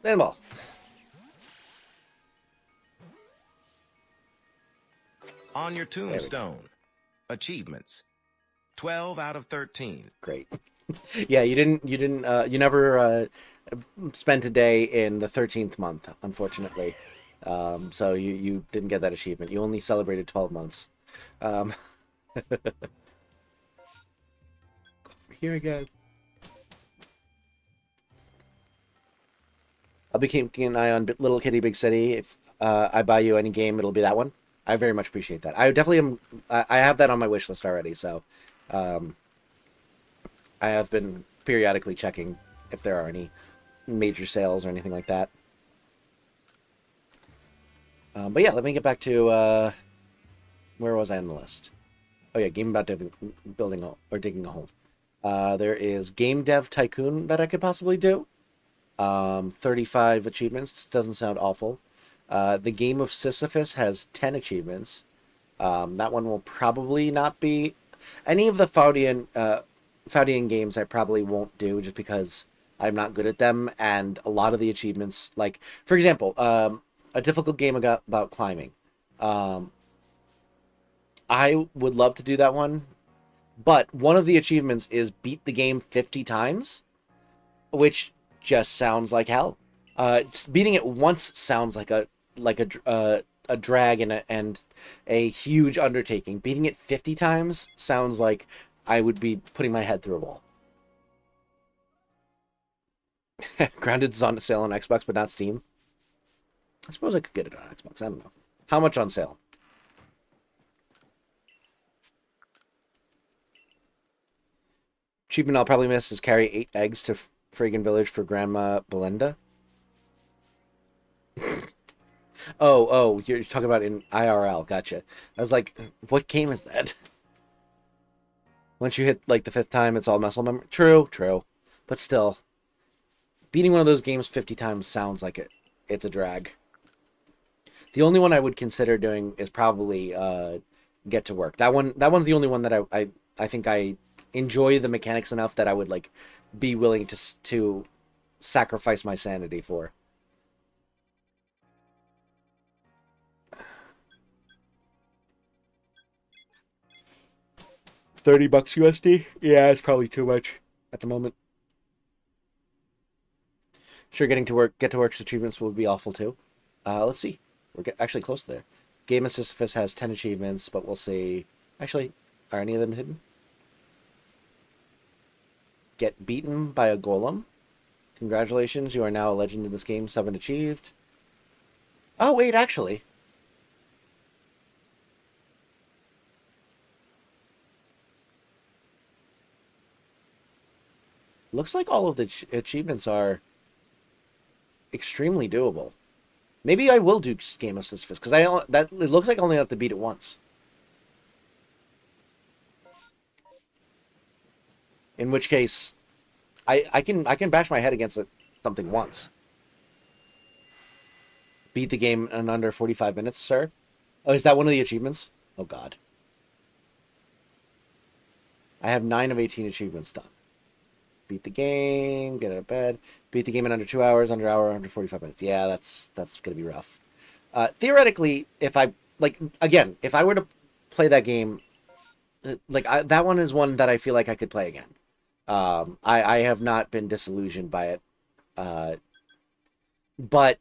Speaker 1: Landball.
Speaker 3: On your tombstone, achievements. 12 out of 13.
Speaker 1: Great. Yeah, you never spent a day in the 13th month, unfortunately. So you didn't get that achievement. You only celebrated 12 months. Go over here again. I'll be keeping an eye on Little Kitty Big City. If I buy you any game, it'll be that one. I very much appreciate that. I definitely am. I have that on my wish list already, so I have been periodically checking if there are any major sales or anything like that. But yeah, let me get back to where was I on the list? Oh yeah, game about building or digging a hole. There is Game Dev Tycoon that I could possibly do. 35 achievements doesn't sound awful. The Game of Sisyphus has 10 achievements. That one will probably not be any of the Faudian games. I probably won't do just because I'm not good at them, and a lot of the achievements, like for example, a difficult game about climbing. I would love to do that one, but one of the achievements is beat the game 50 times, which just sounds like hell. Beating it once sounds like a drag and a huge undertaking. Beating it 50 times sounds like I would be putting my head through a wall. Grounded's on sale on Xbox, but not Steam. I suppose I could get it on Xbox. I don't know. How much on sale? Achievement I'll probably miss is carry 8 eggs to friggin' village for Grandma Belinda. Oh, you're talking about in IRL. Gotcha. I was like, what game is that? Once you hit like the 5th time, it's all muscle memory. True. But still, beating one of those games 50 times sounds like it's a drag. The only one I would consider doing is probably Get to Work. That one's the only one that I think I enjoy the mechanics enough that I would like be willing to sacrifice my sanity for. $30 USD? Yeah, it's probably too much at the moment. Sure, Get to Work's achievements would be awful too. Let's see. We're actually close there. Game of Sisyphus has 10 achievements, but we'll see. Actually, are any of them hidden? Get beaten by a golem. Congratulations, you are now a legend in this game. 7 achieved. Oh, wait, actually. Looks like all of the achievements are extremely doable. Maybe I will do Game of Sisyphus, because it looks like I only have to beat it once. In which case, I can bash my head against something once. Beat the game in under 45 minutes, sir. Oh, is that one of the achievements? Oh, God. I have 9 of 18 achievements done. Beat the game, get out of bed. Beat the game in under 2 hours, under 45 minutes. Yeah, that's going to be rough. Theoretically, if I were to play that game, that one is one that I feel like I could play again. I have not been disillusioned by it. But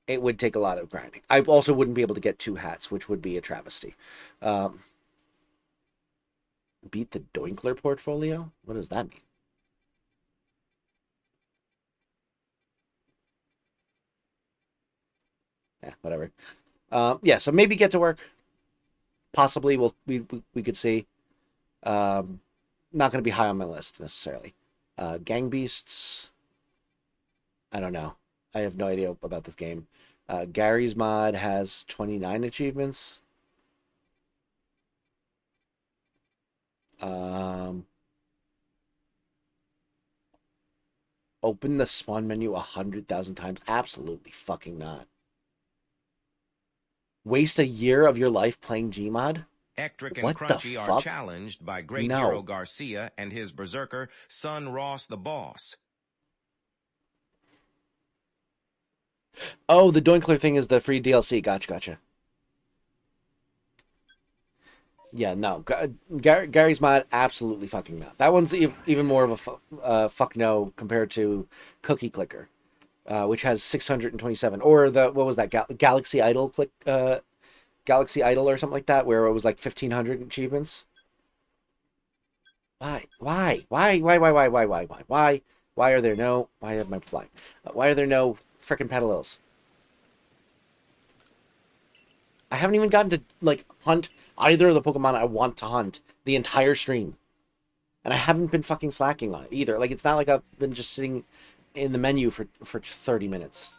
Speaker 1: it would take a lot of grinding. I also wouldn't be able to get 2 hats, which would be a travesty. Beat the Doinkler portfolio? What does that mean? Yeah, whatever. Yeah, so maybe Get to Work. Possibly we could see. Not going to be high on my list necessarily. Gang Beasts. I don't know. I have no idea about this game. Gary's mod has 29 achievements. Open the spawn menu 100,000 times. Absolutely fucking not. Waste a year of your life playing Gmod?
Speaker 3: Ectric and
Speaker 1: What the
Speaker 3: Crunchy are
Speaker 1: fuck?
Speaker 3: challenged by Great
Speaker 1: No.
Speaker 3: Hero Garcia and his berserker, son Ross the Boss.
Speaker 1: Oh, the Doinkler thing is the free DLC. Gotcha. Yeah, no. Gary's mod, absolutely fucking not. That one's even more of a fuck no compared to Cookie Clicker, which has 627. Or what was that? Galaxy Idol Galaxy Idol or something like that, where it was like 1,500 achievements. Why are there no... Why am I flying? Why are there no frickin' pedalos? I haven't even gotten to, like, hunt either of the Pokemon I want to hunt the entire stream. And I haven't been fucking slacking on it either. Like, it's not like I've been just sitting in the menu for 30 minutes.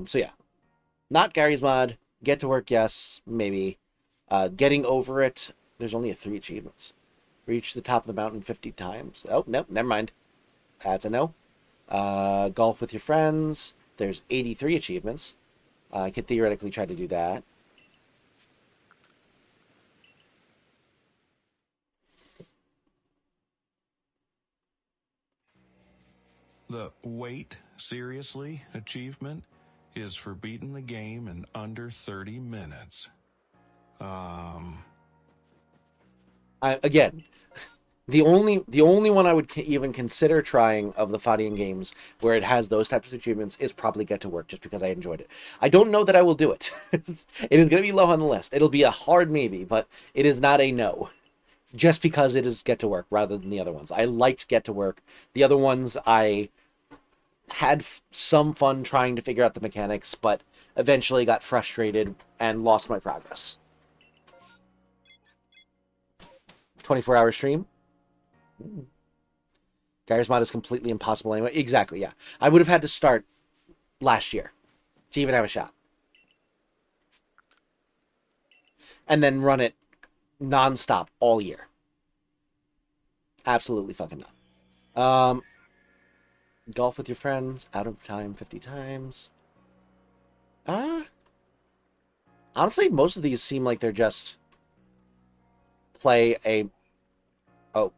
Speaker 1: So yeah. Not Gary's mod. Get to Work, yes, maybe. Getting Over It, there's only 3 achievements. Reach the top of the mountain 50 times. Oh, no, never mind. That's a no. Golf with your friends, there's 83 achievements. I could theoretically try to do that.
Speaker 6: The Wait Seriously achievement is for beating the game in under 30 minutes.
Speaker 1: Again, the only one I would even consider trying of the fighting games where it has those types of achievements is probably Get to Work, just because I enjoyed it. I don't know that I will do it. It is going to be low on the list. It'll be a hard maybe, but it is not a no. Just because it is Get to Work rather than the other ones. I liked Get to Work. The other ones I had some fun trying to figure out the mechanics, but eventually got frustrated and lost my progress. 24-hour stream. Gary's mod is completely impossible anyway. Exactly, yeah. I would have had to start last year to even have a shot. And then run it non-stop all year. Absolutely fucking not. Golf with your friends, out of time 50 times. Honestly, most of these seem like they're just play a... Oh,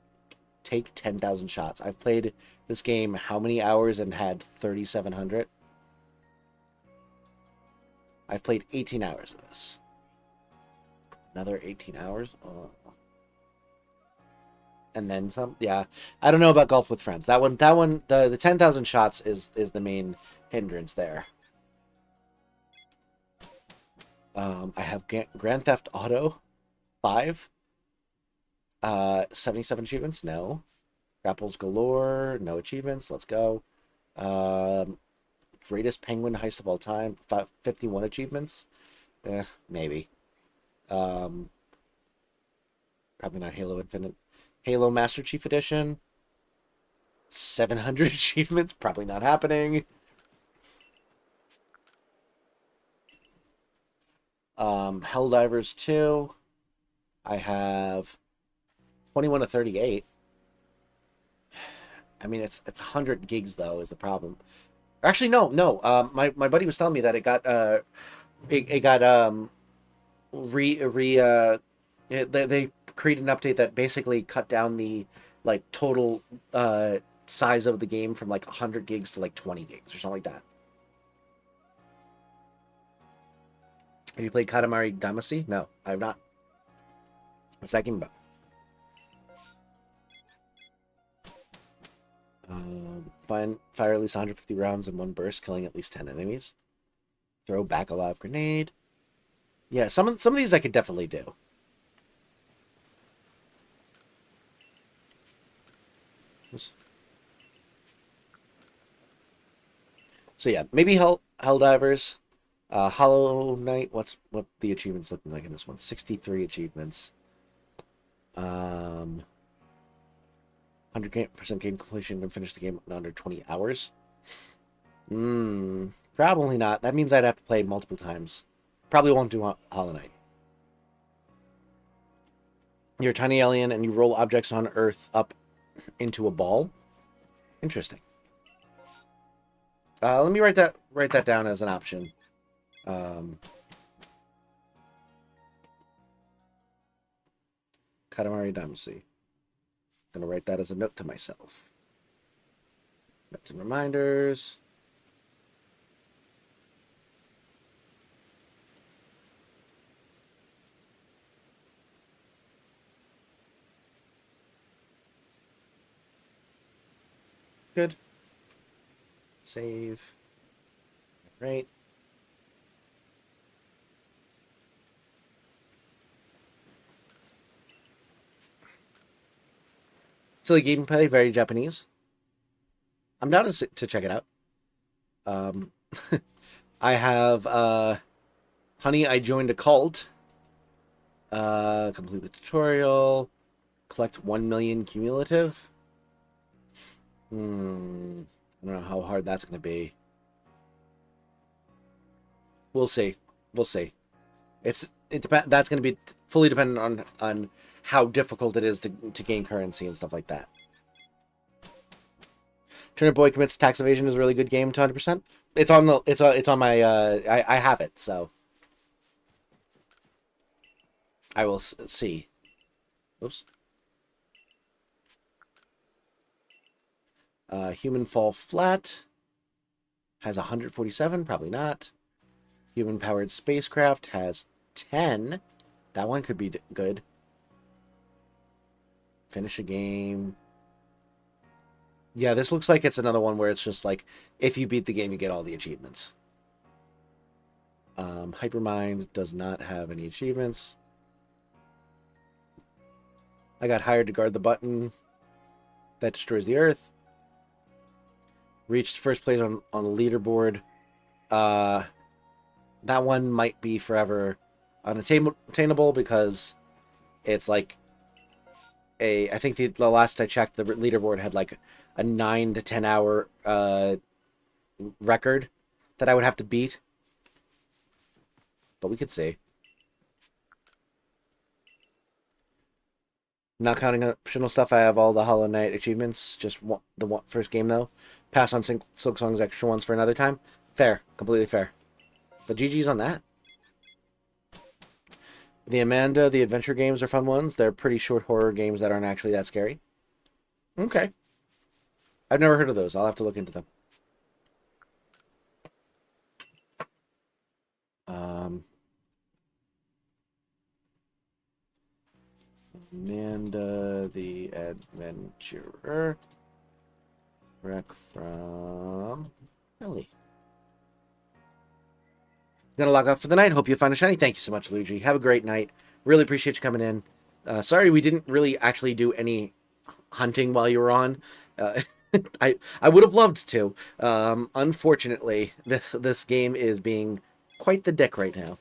Speaker 1: take 10,000 shots. I've played this game how many hours and had 3,700? I've played 18 hours of this. Another 18 hours? Oh. And then some? Yeah. I don't know about Golf with Friends. That one, the 10,000 shots is the main hindrance there. I have Grand Theft Auto 5. 77 achievements? No. Grapples galore? No achievements. Let's go. Greatest penguin heist of all time? 51 achievements? Maybe. Probably not Halo Infinite. Halo Master Chief Edition? 700 achievements? Probably not happening. Helldivers 2. I have 21 to 38. I mean, it's 100 gigs though is the problem. Actually, no. My buddy was telling me that it got they created an update that basically cut down the like total size of the game from like 100 gigs to like 20 gigs or something like that. Have you played Katamari Damacy? No, I have not. What's that game about? Fire at least 150 rounds in one burst, killing at least 10 enemies. Throw back a live grenade. Yeah, some of these I could definitely do. Oops. So yeah, maybe Helldivers. Hollow Knight, what the achievements looking like in this one? 63 achievements. 100% game completion and finish the game in under 20 hours. Probably not. That means I'd have to play multiple times. Probably won't do Hollow Knight. You're a tiny alien and you roll objects on Earth up into a ball. Interesting. Let me write that down as an option. Katamari Damacy. Gonna write that as a note to myself. Notes and reminders. Good. Save. Right. Silly gameplay, very Japanese. I'm down to check it out. I have Honey, I Joined a Cult. Complete the tutorial. Collect 1 million cumulative. I don't know how hard that's going to be. We'll see. We'll see. That's going to be fully dependent on how difficult it is to gain currency and stuff like that. Turnip Boy Commits Tax Evasion is a really good game to 100%. It's on my I have it, so I will see. Oops. Human Fall Flat has 147, probably not. Human Powered Spacecraft has 10. That one could be good. Finish a game. Yeah, this looks like it's another one where it's just like, if you beat the game, you get all the achievements. Hypermind does not have any achievements. I got hired to guard the button that destroys the Earth. Reached first place on the leaderboard. That one might be forever unattainable because it's like I think the last I checked, the leaderboard had like a 9 to 10 hour record that I would have to beat. But we could see. Not counting optional stuff, I have all the Hollow Knight achievements. Just the first game, though. Pass on Silk Song's extra ones for another time. Fair. Completely fair. But GG's on that. The Amanda, the adventure games are fun ones. They're pretty short horror games that aren't actually that scary. Okay. I've never heard of those. I'll have to look into them. Amanda the Adventurer. Rec from Ellie. Gonna log off for the night. Hope you find a shiny. Thank you so much, Luigi. Have a great night. Really appreciate you coming in. Sorry we didn't really actually do any hunting while you were on. I would have loved to. Unfortunately, this game is being quite the dick right now,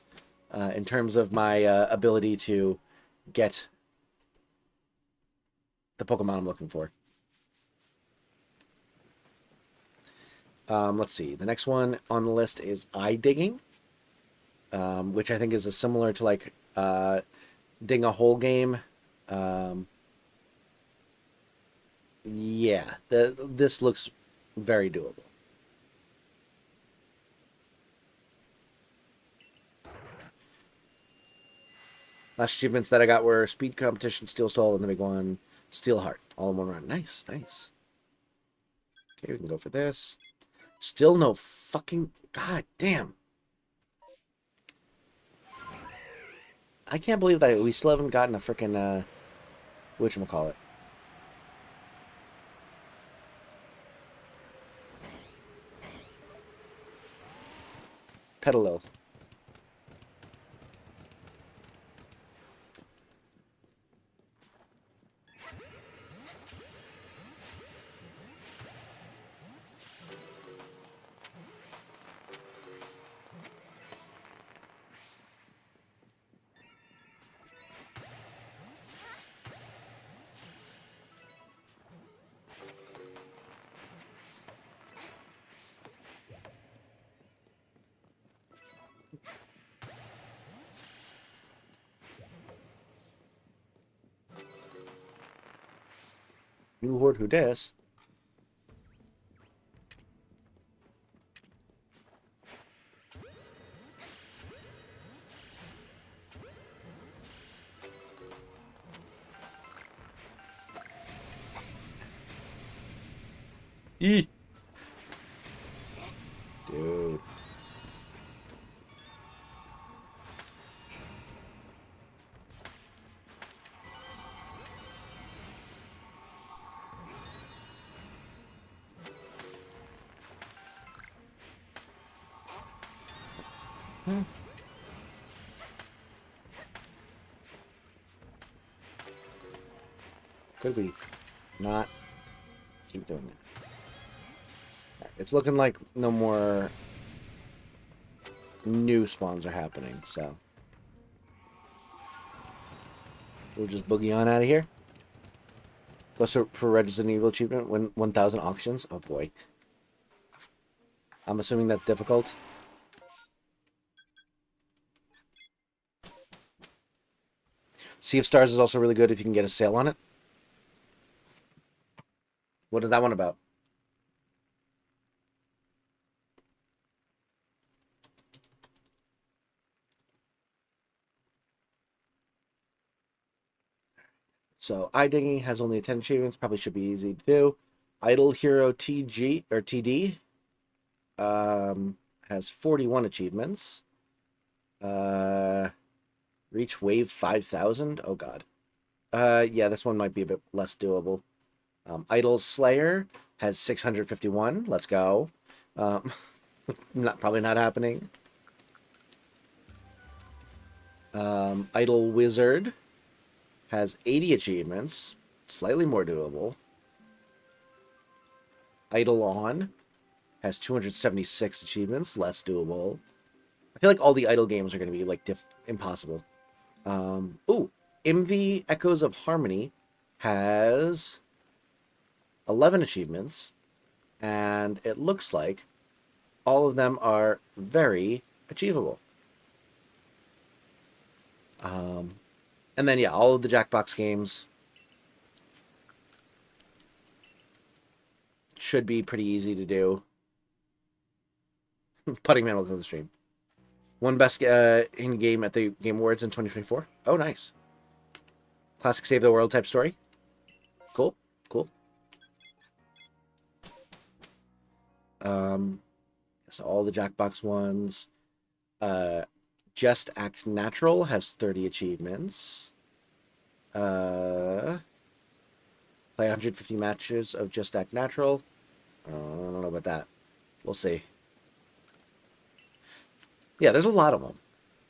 Speaker 1: in terms of my ability to get the Pokemon I'm looking for. Let's see. The next one on the list is eye digging, which I think is a similar to like dig a hole game. Yeah, this looks very doable. Last achievements that I got were Speed Competition, Steel Stall, and the big one, Steel Heart. All in one run. Nice, nice. Okay, we can go for this. Still no fucking... God damn. I can't believe that we still haven't gotten a freaking, whatchamacallit. Petalil. New Horde, who dis? Dude. Could we not keep doing that? Right, it's looking like no more new spawns are happening, so we'll just boogie on out of here. Go for Resident Evil achievement, win 1,000 auctions. Oh boy. I'm assuming that's difficult. Sea of Stars is also really good if you can get a sale on it. What is that one about? So, eye digging has only 10 achievements. Probably should be easy to do. Idle Hero TG or TD has 41 achievements. Reach wave 5,000. Oh god. Yeah, this one might be a bit less doable. Idle Slayer has 651. Let's go. Probably not happening. Idle Wizard has 80 achievements. Slightly more doable. Idle On has 276 achievements. Less doable. I feel like all the idle games are going to be like impossible. Ooh, MV Echoes of Harmony has 11 achievements, and it looks like all of them are very achievable. And then, yeah, all of the Jackbox games should be pretty easy to do. Putting Man, welcome to the stream. Won best in game at the Game Awards in 2024. Oh, nice. Classic Save the World type story. Cool. Cool. So all the Jackbox ones. Just Act Natural has 30 achievements. Play 150 matches of Just Act Natural. I don't know about that. We'll see. Yeah, there's a lot of them.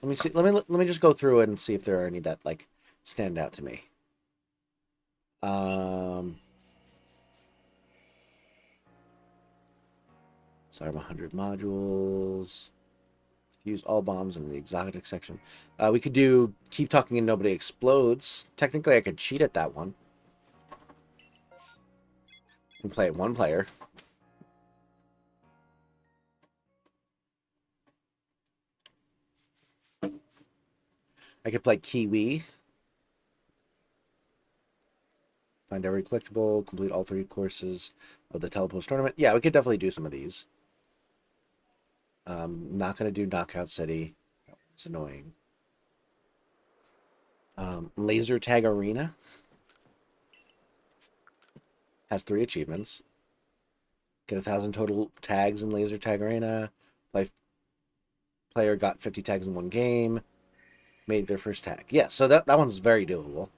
Speaker 1: Let me see. Let me just go through and see if there are any that like stand out to me. So I have 100 modules. Use all bombs in the exotic section. We could do Keep Talking and Nobody Explodes. Technically, I could cheat at that one. And play it one player. I could play Kiwi. Find every collectible. Complete all 3 courses of the Telepost tournament. Yeah, we could definitely do some of these. Not going to do Knockout City. It's annoying. Laser Tag Arena. Has 3 achievements. Get 1,000 total tags in Laser Tag Arena. Player got 50 tags in one game. Made their first tag. Yeah, so that one's very doable.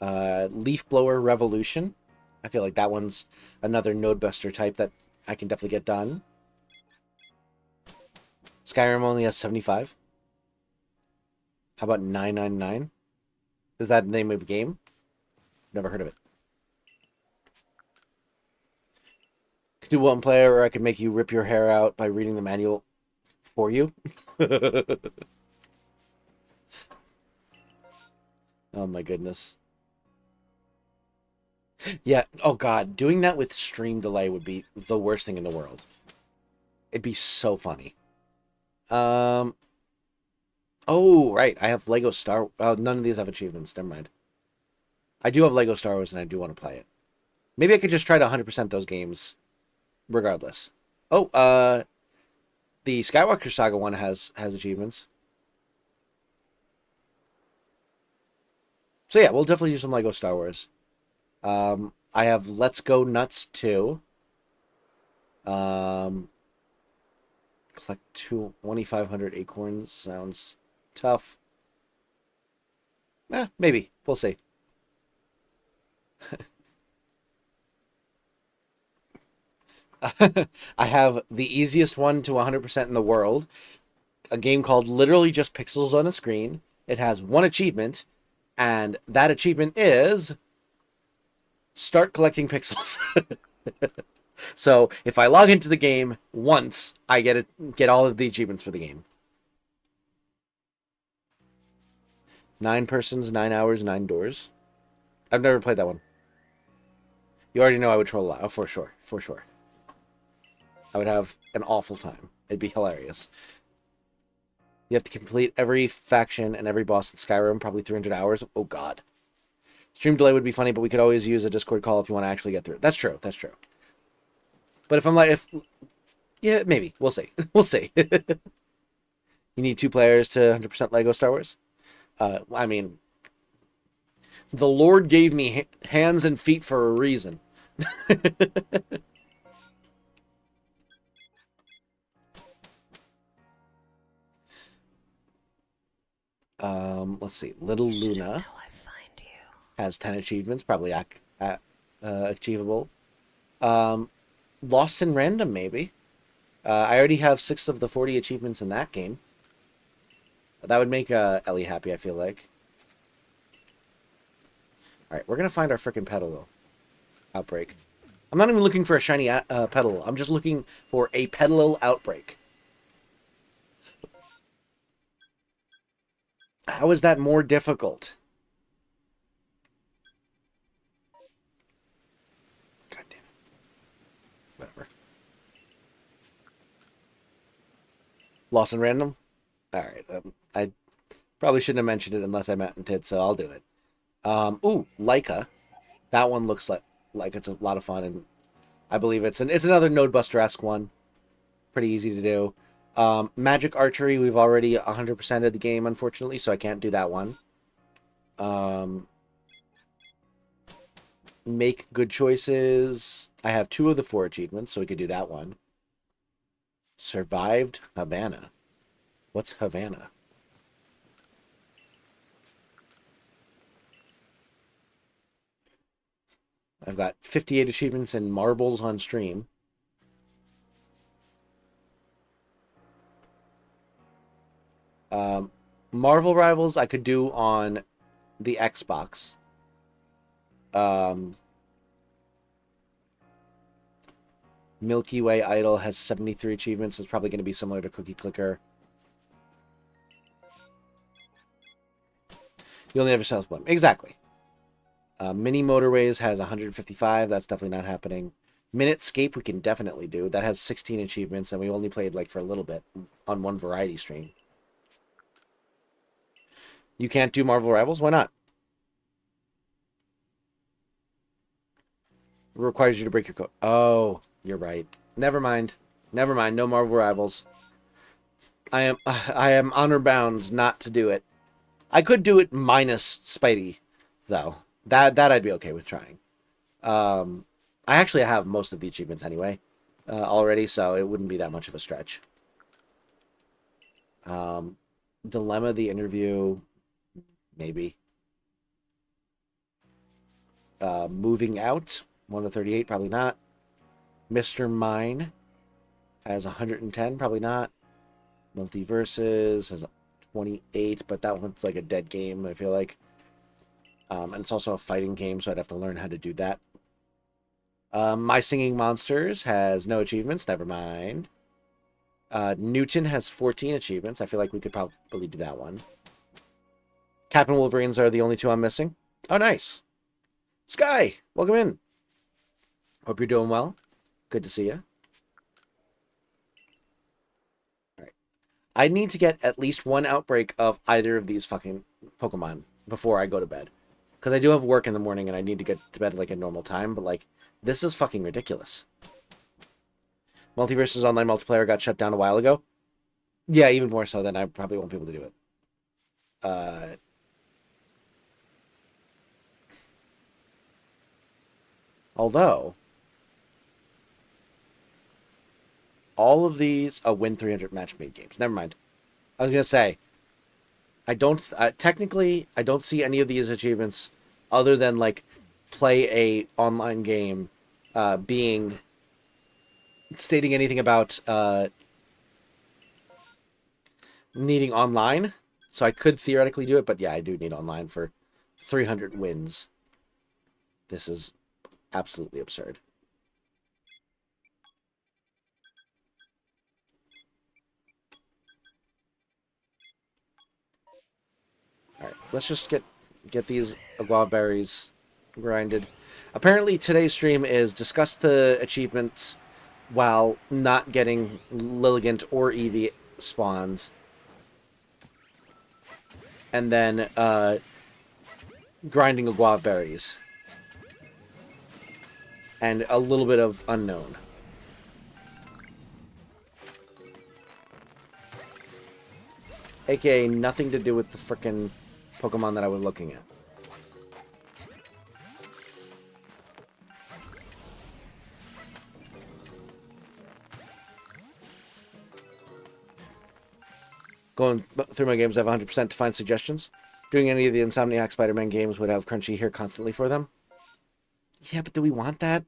Speaker 1: Leaf Blower Revolution. I feel like that one's another node buster type that I can definitely get done. Skyrim only has 75. How about 999? Is that the name of the game? Never heard of it. Could do one player, or I could make you rip your hair out by reading the manual for you. Oh my goodness. Yeah, oh god, doing that with stream delay would be the worst thing in the world. It'd be so funny. Oh, right, I have Lego Star... Oh, none of these have achievements, never mind. I do have Lego Star Wars and I do want to play it. Maybe I could just try to 100% those games regardless. Oh, the Skywalker Saga one has achievements. So yeah, we'll definitely do some Lego Star Wars. I have Let's Go Nuts 2. Collect 2,500 acorns. Sounds tough. Maybe. We'll see. I have the easiest one to 100% in the world. A game called literally just pixels on a screen. It has one achievement, and that achievement is start collecting pixels. So if I log into the game once, I get all of the achievements for the game. 9 persons, 9 hours, 9 doors. I've never played that one. You already know I would troll a lot. Oh, for sure. For sure. I would have an awful time. It'd be hilarious. You have to complete every faction and every boss in Skyrim, probably 300 hours. Oh, God. Stream delay would be funny, but we could always use a Discord call if you want to actually get through it. That's true. That's true. But if I'm like... Yeah, maybe. We'll see. We'll see. You need 2 players to 100% Lego Star Wars? I mean... The Lord gave me hands and feet for a reason. Let's see. Little Luna has 10 achievements, probably achievable. Lost in Random, maybe. I already have 6 of the 40 achievements in that game. That would make Ellie happy, I feel like. Alright, we're gonna find our frickin' petal outbreak. I'm not even looking for a shiny petal. I'm just looking for a petal outbreak. How is that more difficult? God damn it. Whatever. Lost in Random? Alright. I probably shouldn't have mentioned it unless I meant it, so I'll do it. Ooh, Leica. That one looks like it's a lot of fun, and I believe it's another Node Buster-esque one. Pretty easy to do. Magic Archery, we've already 100%ed the game, unfortunately, so I can't do that one. Make good choices. I have 2 of the 4 achievements, so we could do that one. Survived Havana. What's Havana? I've got 58 achievements and marbles on stream. Marvel Rivals I could do on the Xbox. Milky Way Idol has 73 achievements. It's probably going to be similar to Cookie Clicker. You'll never sell one. Exactly. Mini Motorways has 155. That's definitely not happening. Minutescape we can definitely do. That has 16 achievements, and we only played like for a little bit on one variety stream. You can't do Marvel Rivals? Why not? It requires you to break your code. Oh, you're right. Never mind. Never mind. No Marvel Rivals. I am honor bound not to do it. I could do it minus Spidey, though. That I'd be okay with trying. I actually have most of the achievements anyway already, so it wouldn't be that much of a stretch. Dilemma, the interview, maybe. Moving Out, 1 to 38, probably not. Mr. Mine has 110, probably not. Multiverses has 28, but that one's like a dead game, I feel like. And it's also a fighting game, so I'd have to learn how to do that. My Singing Monsters has no achievements, never mind. Newton has 14 achievements. I feel like we could probably do that one. Captain Wolverines are the only 2 I'm missing. Oh, nice. Sky, welcome in. Hope you're doing well. Good to see you. All right. I need to get at least 1 outbreak of either of these fucking Pokemon before I go to bed. Because I do have work in the morning and I need to get to bed like at normal time, but like, this is fucking ridiculous. Multiverses Online multiplayer got shut down a while ago. Yeah, even more so than I probably won't be able to do it. Although, all of these... Oh, win 300 match-made games. Never mind. I was going to say, I don't... technically, I don't see any of these achievements other than, like, play a online game being... stating anything about needing online. So I could theoretically do it, but yeah, I do need online for 300 wins. This is absolutely absurd. Alright, let's just get these guava berries grinded. Apparently today's stream is discuss the achievements while not getting Lilligant or Eevee spawns. And then grinding guava berries. And a little bit of unknown. AKA nothing to do with the frickin' Pokemon that I was looking at. Going through my games, I have 100% to find suggestions. Doing any of the Insomniac Spider-Man games would have Crunchy here constantly for them. Yeah, but do we want that?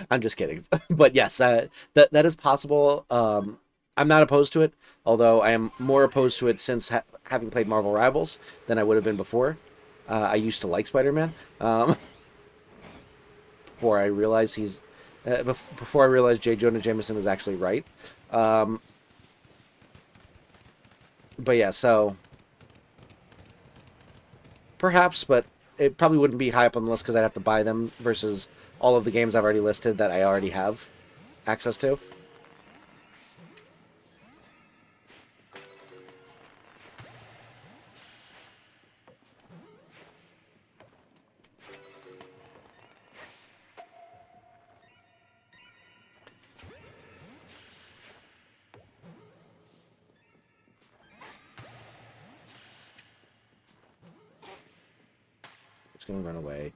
Speaker 1: I'm just kidding. But yes, that is possible. I'm not opposed to it, although I am more opposed to it since having played Marvel Rivals than I would have been before. I used to like Spider-Man. Before I realized before I realized J. Jonah Jameson is actually right. But yeah, so perhaps, but it probably wouldn't be high up on the list because I'd have to buy them versus all of the games I've already listed that I already have access to. It's gonna run away.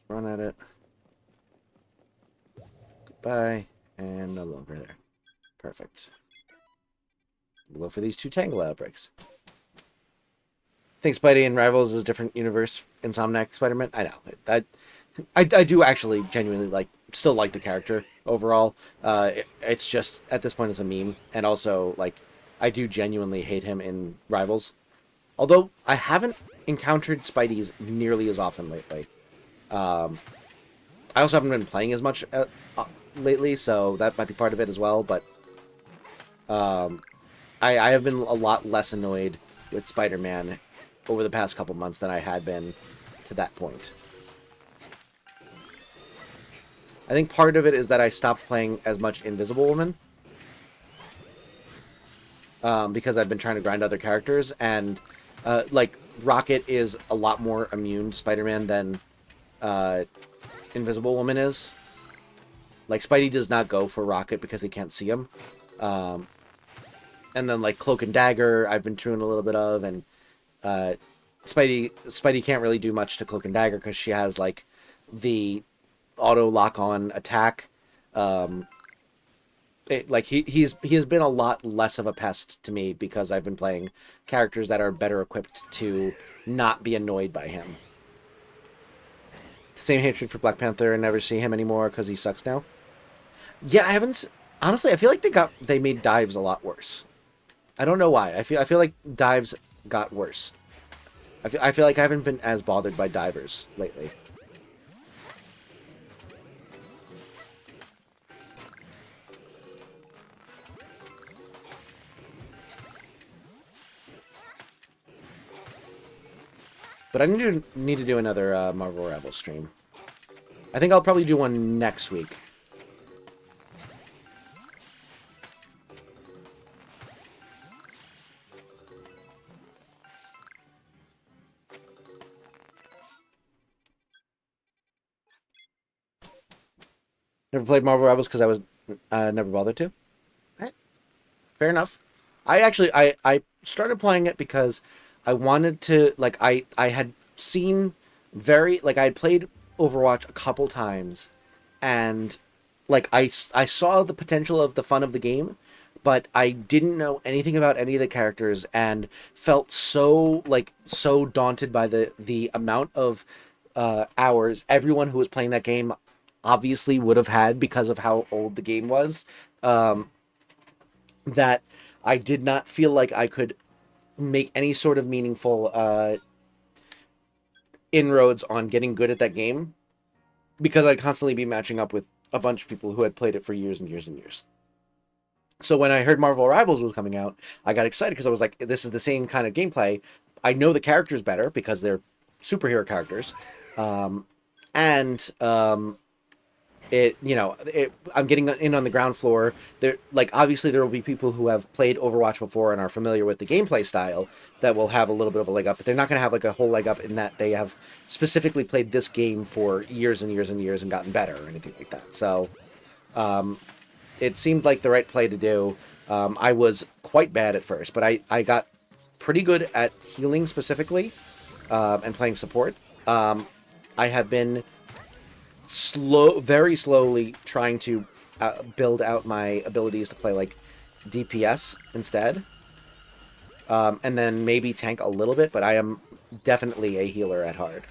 Speaker 1: Run at it. Goodbye. And no longer there. Perfect. We'll go for these 2 Tangle outbreaks. I think Spidey and Rivals is a different universe. Insomniac Spider-Man. I know. I do actually genuinely still like the character overall. It's just at this point it's a meme, and also I do genuinely hate him in Rivals. Although I haven't encountered Spidey's nearly as often lately. I also haven't been playing as much lately, so that might be part of it as well. But I have been a lot less annoyed with Spider-Man over the past couple months than I had been to that point. I think part of it is that I stopped playing as much Invisible Woman. Because I've been trying to grind other characters, and Rocket is a lot more immune to Spider-Man than Invisible Woman is. Spidey does not go for Rocket because he can't see him. And then Cloak and Dagger I've been doing a little bit of, and Spidey can't really do much to Cloak and Dagger because she has the auto lock on attack. He has been a lot less of a pest to me because I've been playing characters that are better equipped to not be annoyed by him. Same hatred for Black Panther, and never see him anymore because he sucks now. Yeah, I haven't. Honestly, I feel like they made dives a lot worse. I don't know why. I feel like dives got worse. I feel like I haven't been as bothered by divers lately. But I need to do another Marvel Rivals stream. I think I'll probably do one next week. Never played Marvel Rivals because I was never bothered to. Fair enough. I started playing it because I wanted to, I had seen I had played Overwatch a couple times, and I saw the potential of the fun of the game, but I didn't know anything about any of the characters and felt so daunted by the amount of hours everyone who was playing that game obviously would have had because of how old the game was, that I did not feel like I could make any sort of meaningful inroads on getting good at that game, because I'd constantly be matching up with a bunch of people who had played it for years and years and years. So when I heard Marvel Rivals was coming out, I got excited because I was like, this is the same kind of gameplay. I know the characters better because they're superhero characters. I'm getting in on the ground floor. There, obviously there will be people who have played Overwatch before and are familiar with the gameplay style that will have a little bit of a leg up, but they're not going to have a whole leg up in that they have specifically played this game for years and years and years and gotten better or anything like that. So, it seemed like the right play to do. I was quite bad at first, but I got pretty good at healing specifically, and playing support. I have been very slowly trying to build out my abilities to play DPS instead, and then maybe tank a little bit, but I am definitely a healer at heart.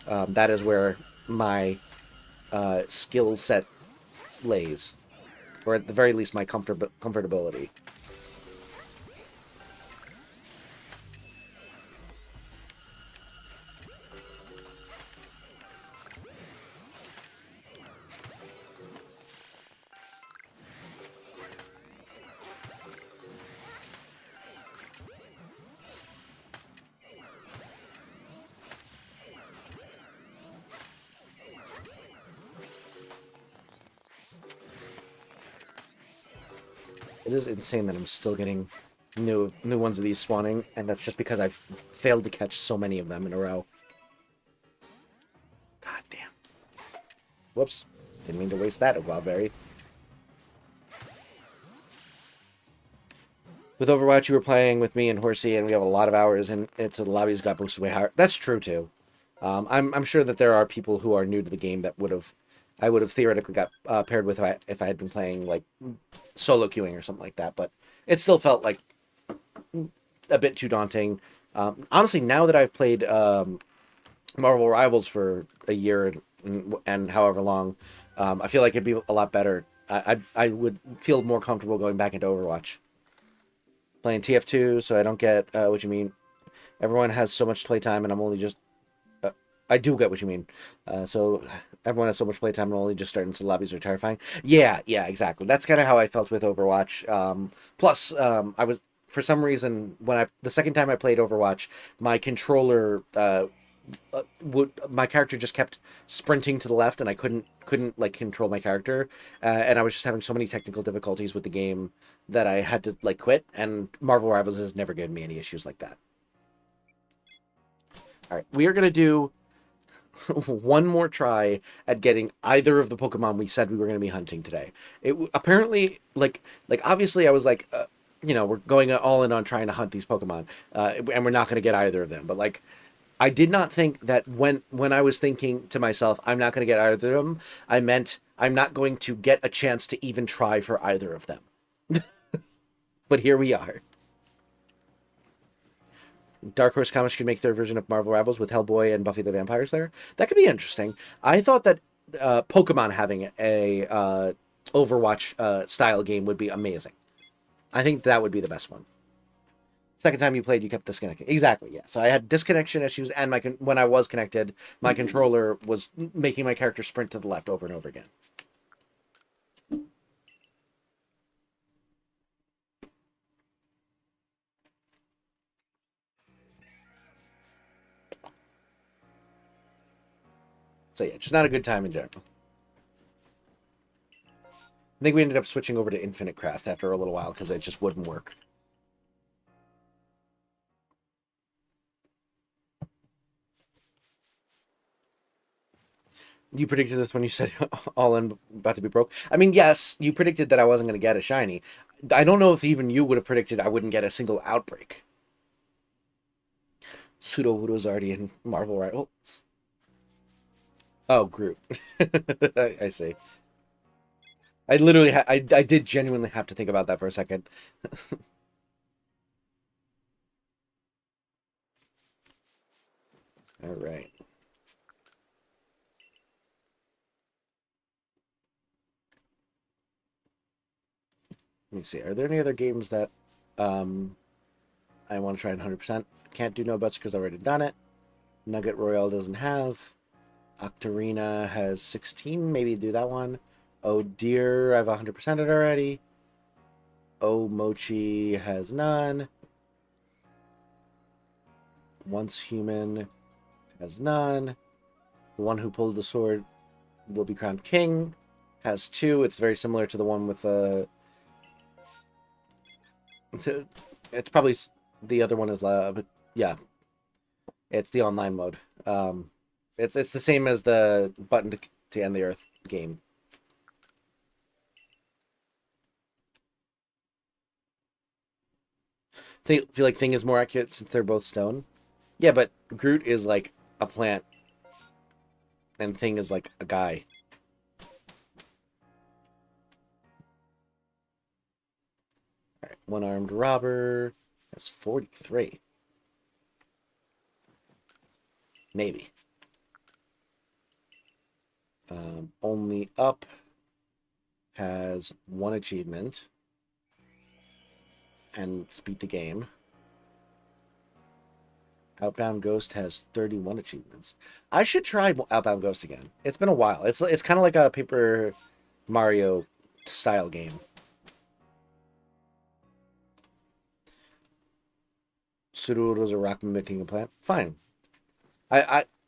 Speaker 1: That is where my skill set lays, or at the very least my comfortability. It is insane that I'm still getting new ones of these spawning, and that's just because I've failed to catch so many of them in a row. God damn. Whoops. Didn't mean to waste that, Wildberry. With Overwatch, you were playing with me and Horsey, and we have a lot of hours, and the lobbies got boosted way higher. That's true too. I'm sure that there are people who are new to the game that I would have theoretically got paired with if I had been playing like solo queuing or something like that. But it still felt like a bit too daunting. Honestly, now that I've played Marvel Rivals for a year and however long, I feel like it'd be a lot better. I would feel more comfortable going back into Overwatch. Playing TF2, so I don't get what you mean. Everyone has so much playtime, and I'm only just... I do get what you mean. So everyone has so much playtime, and only just starting to lobbies are terrifying. Yeah, exactly. That's kind of how I felt with Overwatch. Plus, I was... For some reason, the second time I played Overwatch, my controller... my character just kept sprinting to the left, and I couldn't like control my character, and I was just having so many technical difficulties with the game that I had to like quit. And Marvel Rivals has never given me any issues like that. All right, we are gonna do one more try at getting either of the Pokemon we said we were gonna be hunting today. It apparently like obviously I was like, we're going all in on trying to hunt these Pokemon, and we're not gonna get either of them, but like. I did not think that when I was thinking to myself, I'm not going to get either of them, I meant I'm not going to get a chance to even try for either of them. But here we are. Dark Horse Comics could make their version of Marvel Rivals with Hellboy and Buffy the Vampire Slayer. That could be interesting. I thought that Pokemon having a Overwatch style game would be amazing. I think that would be the best one. Second time you played, you kept disconnecting. Exactly, yeah. So I had disconnection issues, and when I was connected, my controller was making my character sprint to the left over and over again. So yeah, just not a good time in general. I think we ended up switching over to Infinite Craft after a little while because it just wouldn't work. You predicted this when you said all in about to be broke. I mean, yes, you predicted that I wasn't going to get a shiny. I don't know if even you would have predicted I wouldn't get a single outbreak. Pseudo Woodo's already in Marvel Rivals. Oh, Groot. I see. I literally, I did genuinely have to think about that for a second. All right. Let me see. Are there any other games that I want to try 100%? Can't do no buts because I've already done it. Nugget Royale doesn't have. Octarina has 16. Maybe do that one. Oh dear, I've 100%ed already. Oh Mochi has none. Once Human has none. The one who pulled the sword will be crowned king. Has 2. It's very similar to the one with it's probably the other one is but yeah, it's the online mode. It's the same as the button to end the earth game. Feel like Thing is more accurate since they're both stone. Yeah, but Groot is like a plant, and Thing is like a guy. All right, one-armed robber. That's 43. Maybe. Only Up has 1 achievement and beat the game. Outbound Ghost has 31 achievements. I should try Outbound Ghost again. It's been a while. It's kind of like a Paper Mario style game. Pseudo-Uro's a rock mimicking a plant. Fine.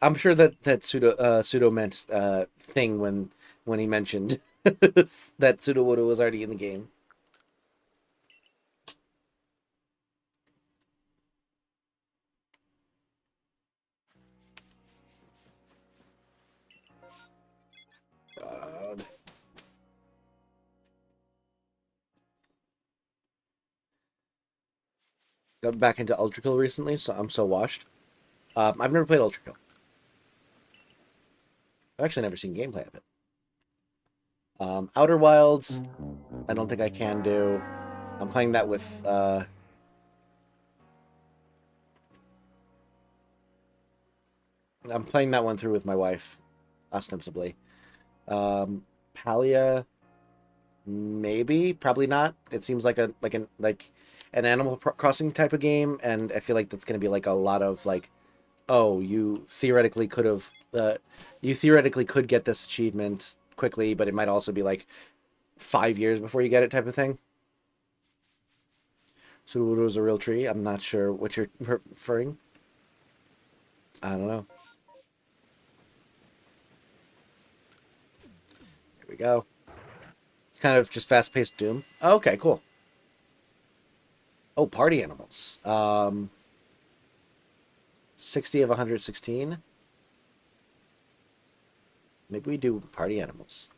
Speaker 1: I'm sure that Pseudo meant Thing when he mentioned that Pseudo-Uro was already in the game. God. got back into ElectriCrew recently, so I'm so washed. I've never played ElectriCrew. I've actually never seen gameplay of it. Outer Wilds, I don't think I can do. I'm playing that with I'm playing that one through with my wife, ostensibly. Palia, maybe, probably not. It seems like an Animal Crossing type of game, and I feel like that's going to be like a lot of like, oh, you theoretically could get this achievement quickly, but it might also be like 5 years before you get it type of thing. So it was a real tree. I'm not sure what you're referring. I don't know. Here we go. It's kind of just fast-paced Doom. Oh, okay, cool. Oh, party animals. 60 of 116. Maybe we do party animals.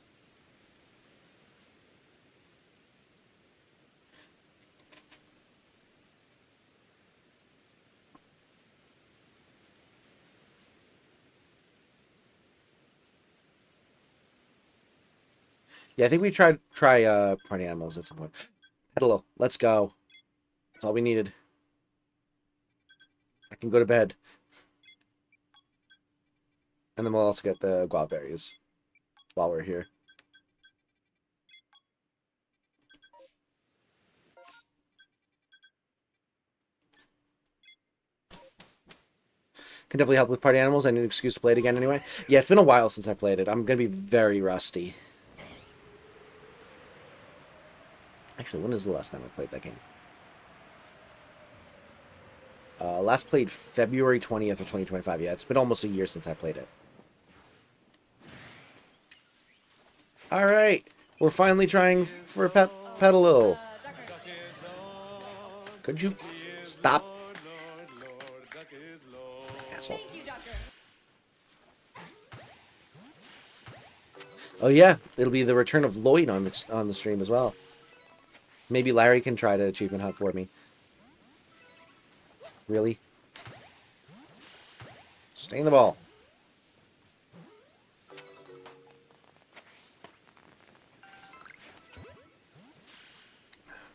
Speaker 1: Yeah, I think we try party animals at some point. Hello, let's go. That's all we needed. I can go to bed. And then we'll also get the guava berries while we're here. Can definitely help with party animals. I need an excuse to play it again anyway. Yeah, it's been a while since I played it. I'm going to be very rusty. Actually, when is the last time I played that game? Last played February 20th of 2025. Yeah, it's been almost a year since I played it. All right. We're finally trying for Petalil. Could you stop? Asshole. Oh yeah, it'll be the return of Lloyd on the stream as well. Maybe Larry can try to achievement hunt for me. Really? Stay in the ball.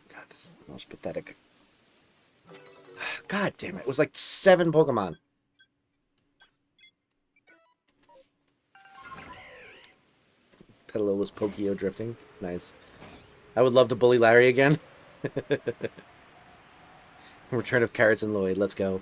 Speaker 1: God, this is the most pathetic. God damn it. It was like 7 Pokemon. Petalil was Pokeo drifting. Nice. I would love to bully Larry again. Return of Carrots and Lloyd. Let's go.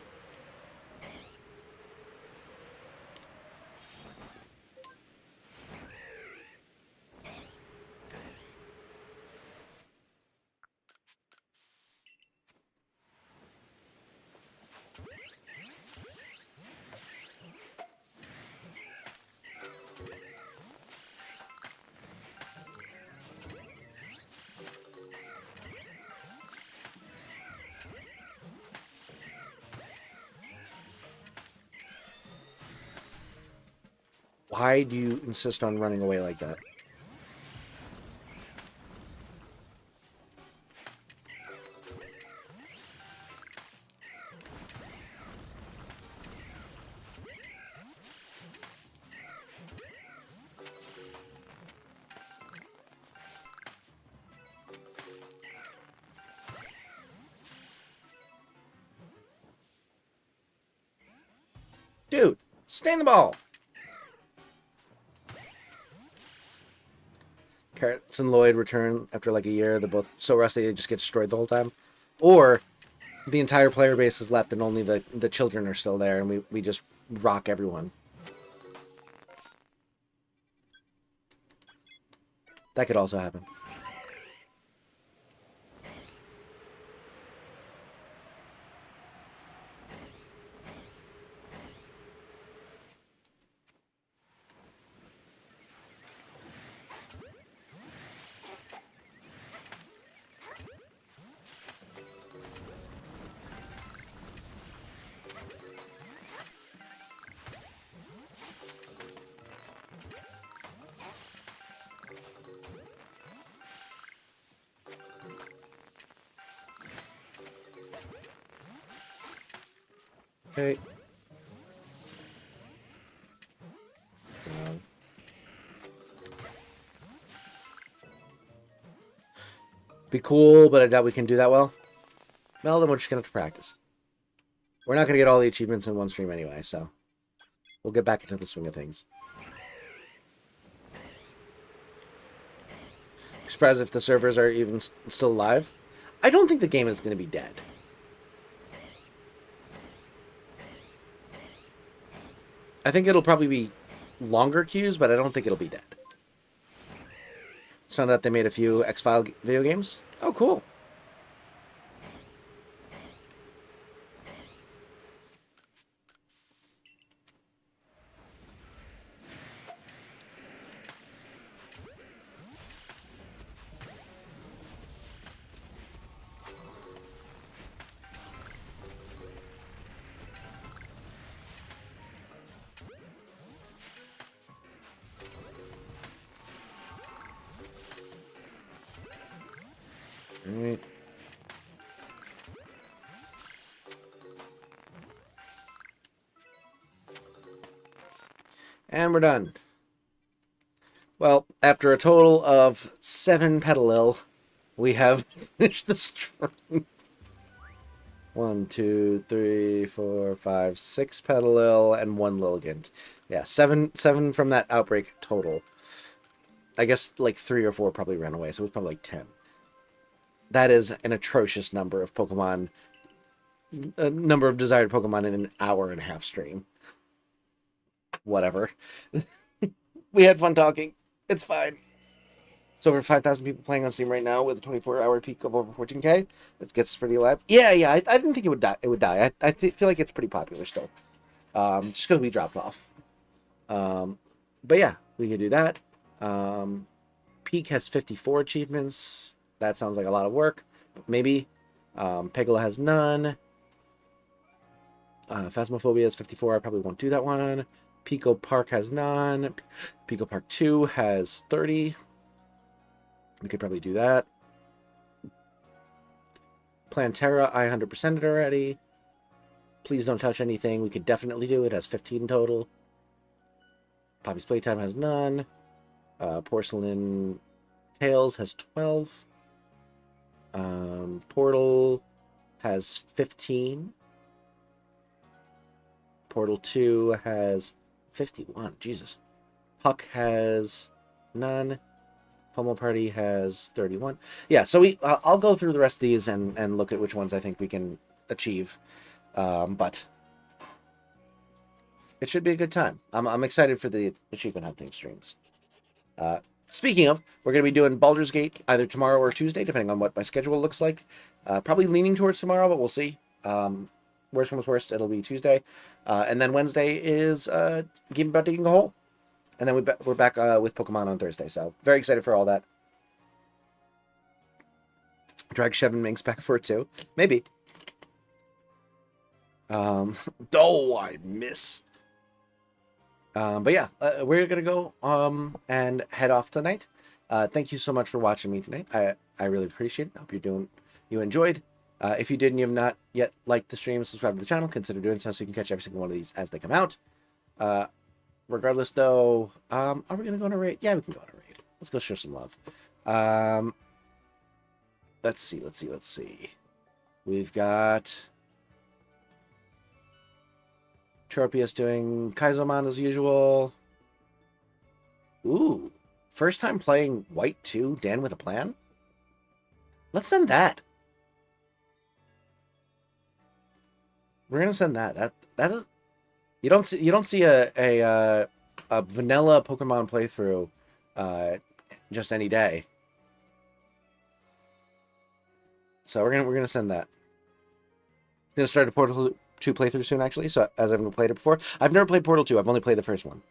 Speaker 1: Why do you insist on running away like that? Dude, stay in the ball. Carrots and Lloyd return after like a year. They're both so rusty they just get destroyed the whole time. Or the entire player base is left and only the children are still there and we just rock everyone. That could also happen. Okay. Be cool, but I doubt we can do that well. Well, then we're just going to have to practice. We're not going to get all the achievements in one stream anyway, so we'll get back into the swing of things. I'm surprised if the servers are even still live. I don't think the game is going to be dead. I think it'll probably be longer queues, but I don't think it'll be dead. Just found out they made a few X-File video games. Oh, cool. All right. And we're done. Well, after a total of 7 Petalil, we have finished the stream. 1, 2, 3, 4, 5, 6 Petalil and 1 Lilligant. Yeah, 7 from that outbreak total. I guess like 3 or 4 probably ran away, so it was probably like 10. That is an atrocious number of Pokemon, a number of desired Pokemon in an hour and a half stream. Whatever. We had fun talking. It's fine. So over 5,000 people playing on Steam right now with a 24-hour peak of over 14K. It gets pretty alive. Yeah. I didn't think it would die. It would die. I feel like it's pretty popular still. Just because we dropped off. But yeah, we could do that. Peak has 54 achievements. That sounds like a lot of work. Maybe. Pegala has none. Phasmophobia has 54. I probably won't do that one. Pico Park has none. Pico Park 2 has 30. We could probably do that. Plantera, I 100%ed already. Please don't touch anything. We could definitely do it. It has 15 total. Poppy's Playtime has none. Porcelain Tales has 12. Portal has 15. Portal 2 has 51. Jesus. Puck has none. Pummel Party has 31. Yeah, so I'll go through the rest of these and look at which ones I think we can achieve. But it should be a good time. I'm excited for the achievement hunting streams. Speaking of, we're going to be doing Baldur's Gate either tomorrow or Tuesday, depending on what my schedule looks like. Probably leaning towards tomorrow, but we'll see. Worst comes worst, it'll be Tuesday. And then Wednesday is Game About Digging a Hole. And then we're back with Pokemon on Thursday. So very excited for all that. Drag Shevin Minx back for it too. Maybe. Oh, I miss. But yeah, we're going to go and head off tonight. Thank you so much for watching me tonight. I really appreciate it. I hope you enjoyed. If you did and you have not yet liked the stream, subscribe to the channel, consider doing so you can catch every single one of these as they come out. Regardless, though, are we going to go on a raid? Yeah, we can go on a raid. Let's go show some love. Let's see. We've got Tropius doing Kaizoman as usual. Ooh, first time playing White 2, Dan with a Plan? Let's send that. We're gonna send that. That is, you don't see a vanilla Pokemon playthrough just any day. So we're gonna send that. Gonna start a Portal 2 playthrough soon, actually. So as I've never played it before, I've never played Portal 2. I've only played the first one.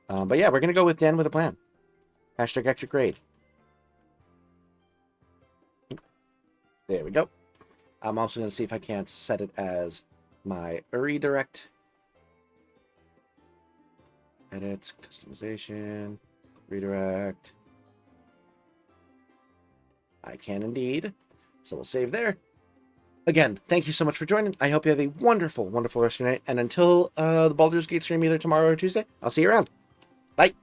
Speaker 1: But yeah, we're gonna go with Dan with a Plan. Hashtag Ectric raid. There we go. I'm also going to see if I can't set it as my redirect. Edit, customization, redirect. I can indeed. So we'll save there. Again, thank you so much for joining. I hope you have a wonderful, wonderful rest of your night. And until the Baldur's Gate stream either tomorrow or Tuesday, I'll see you around. Bye.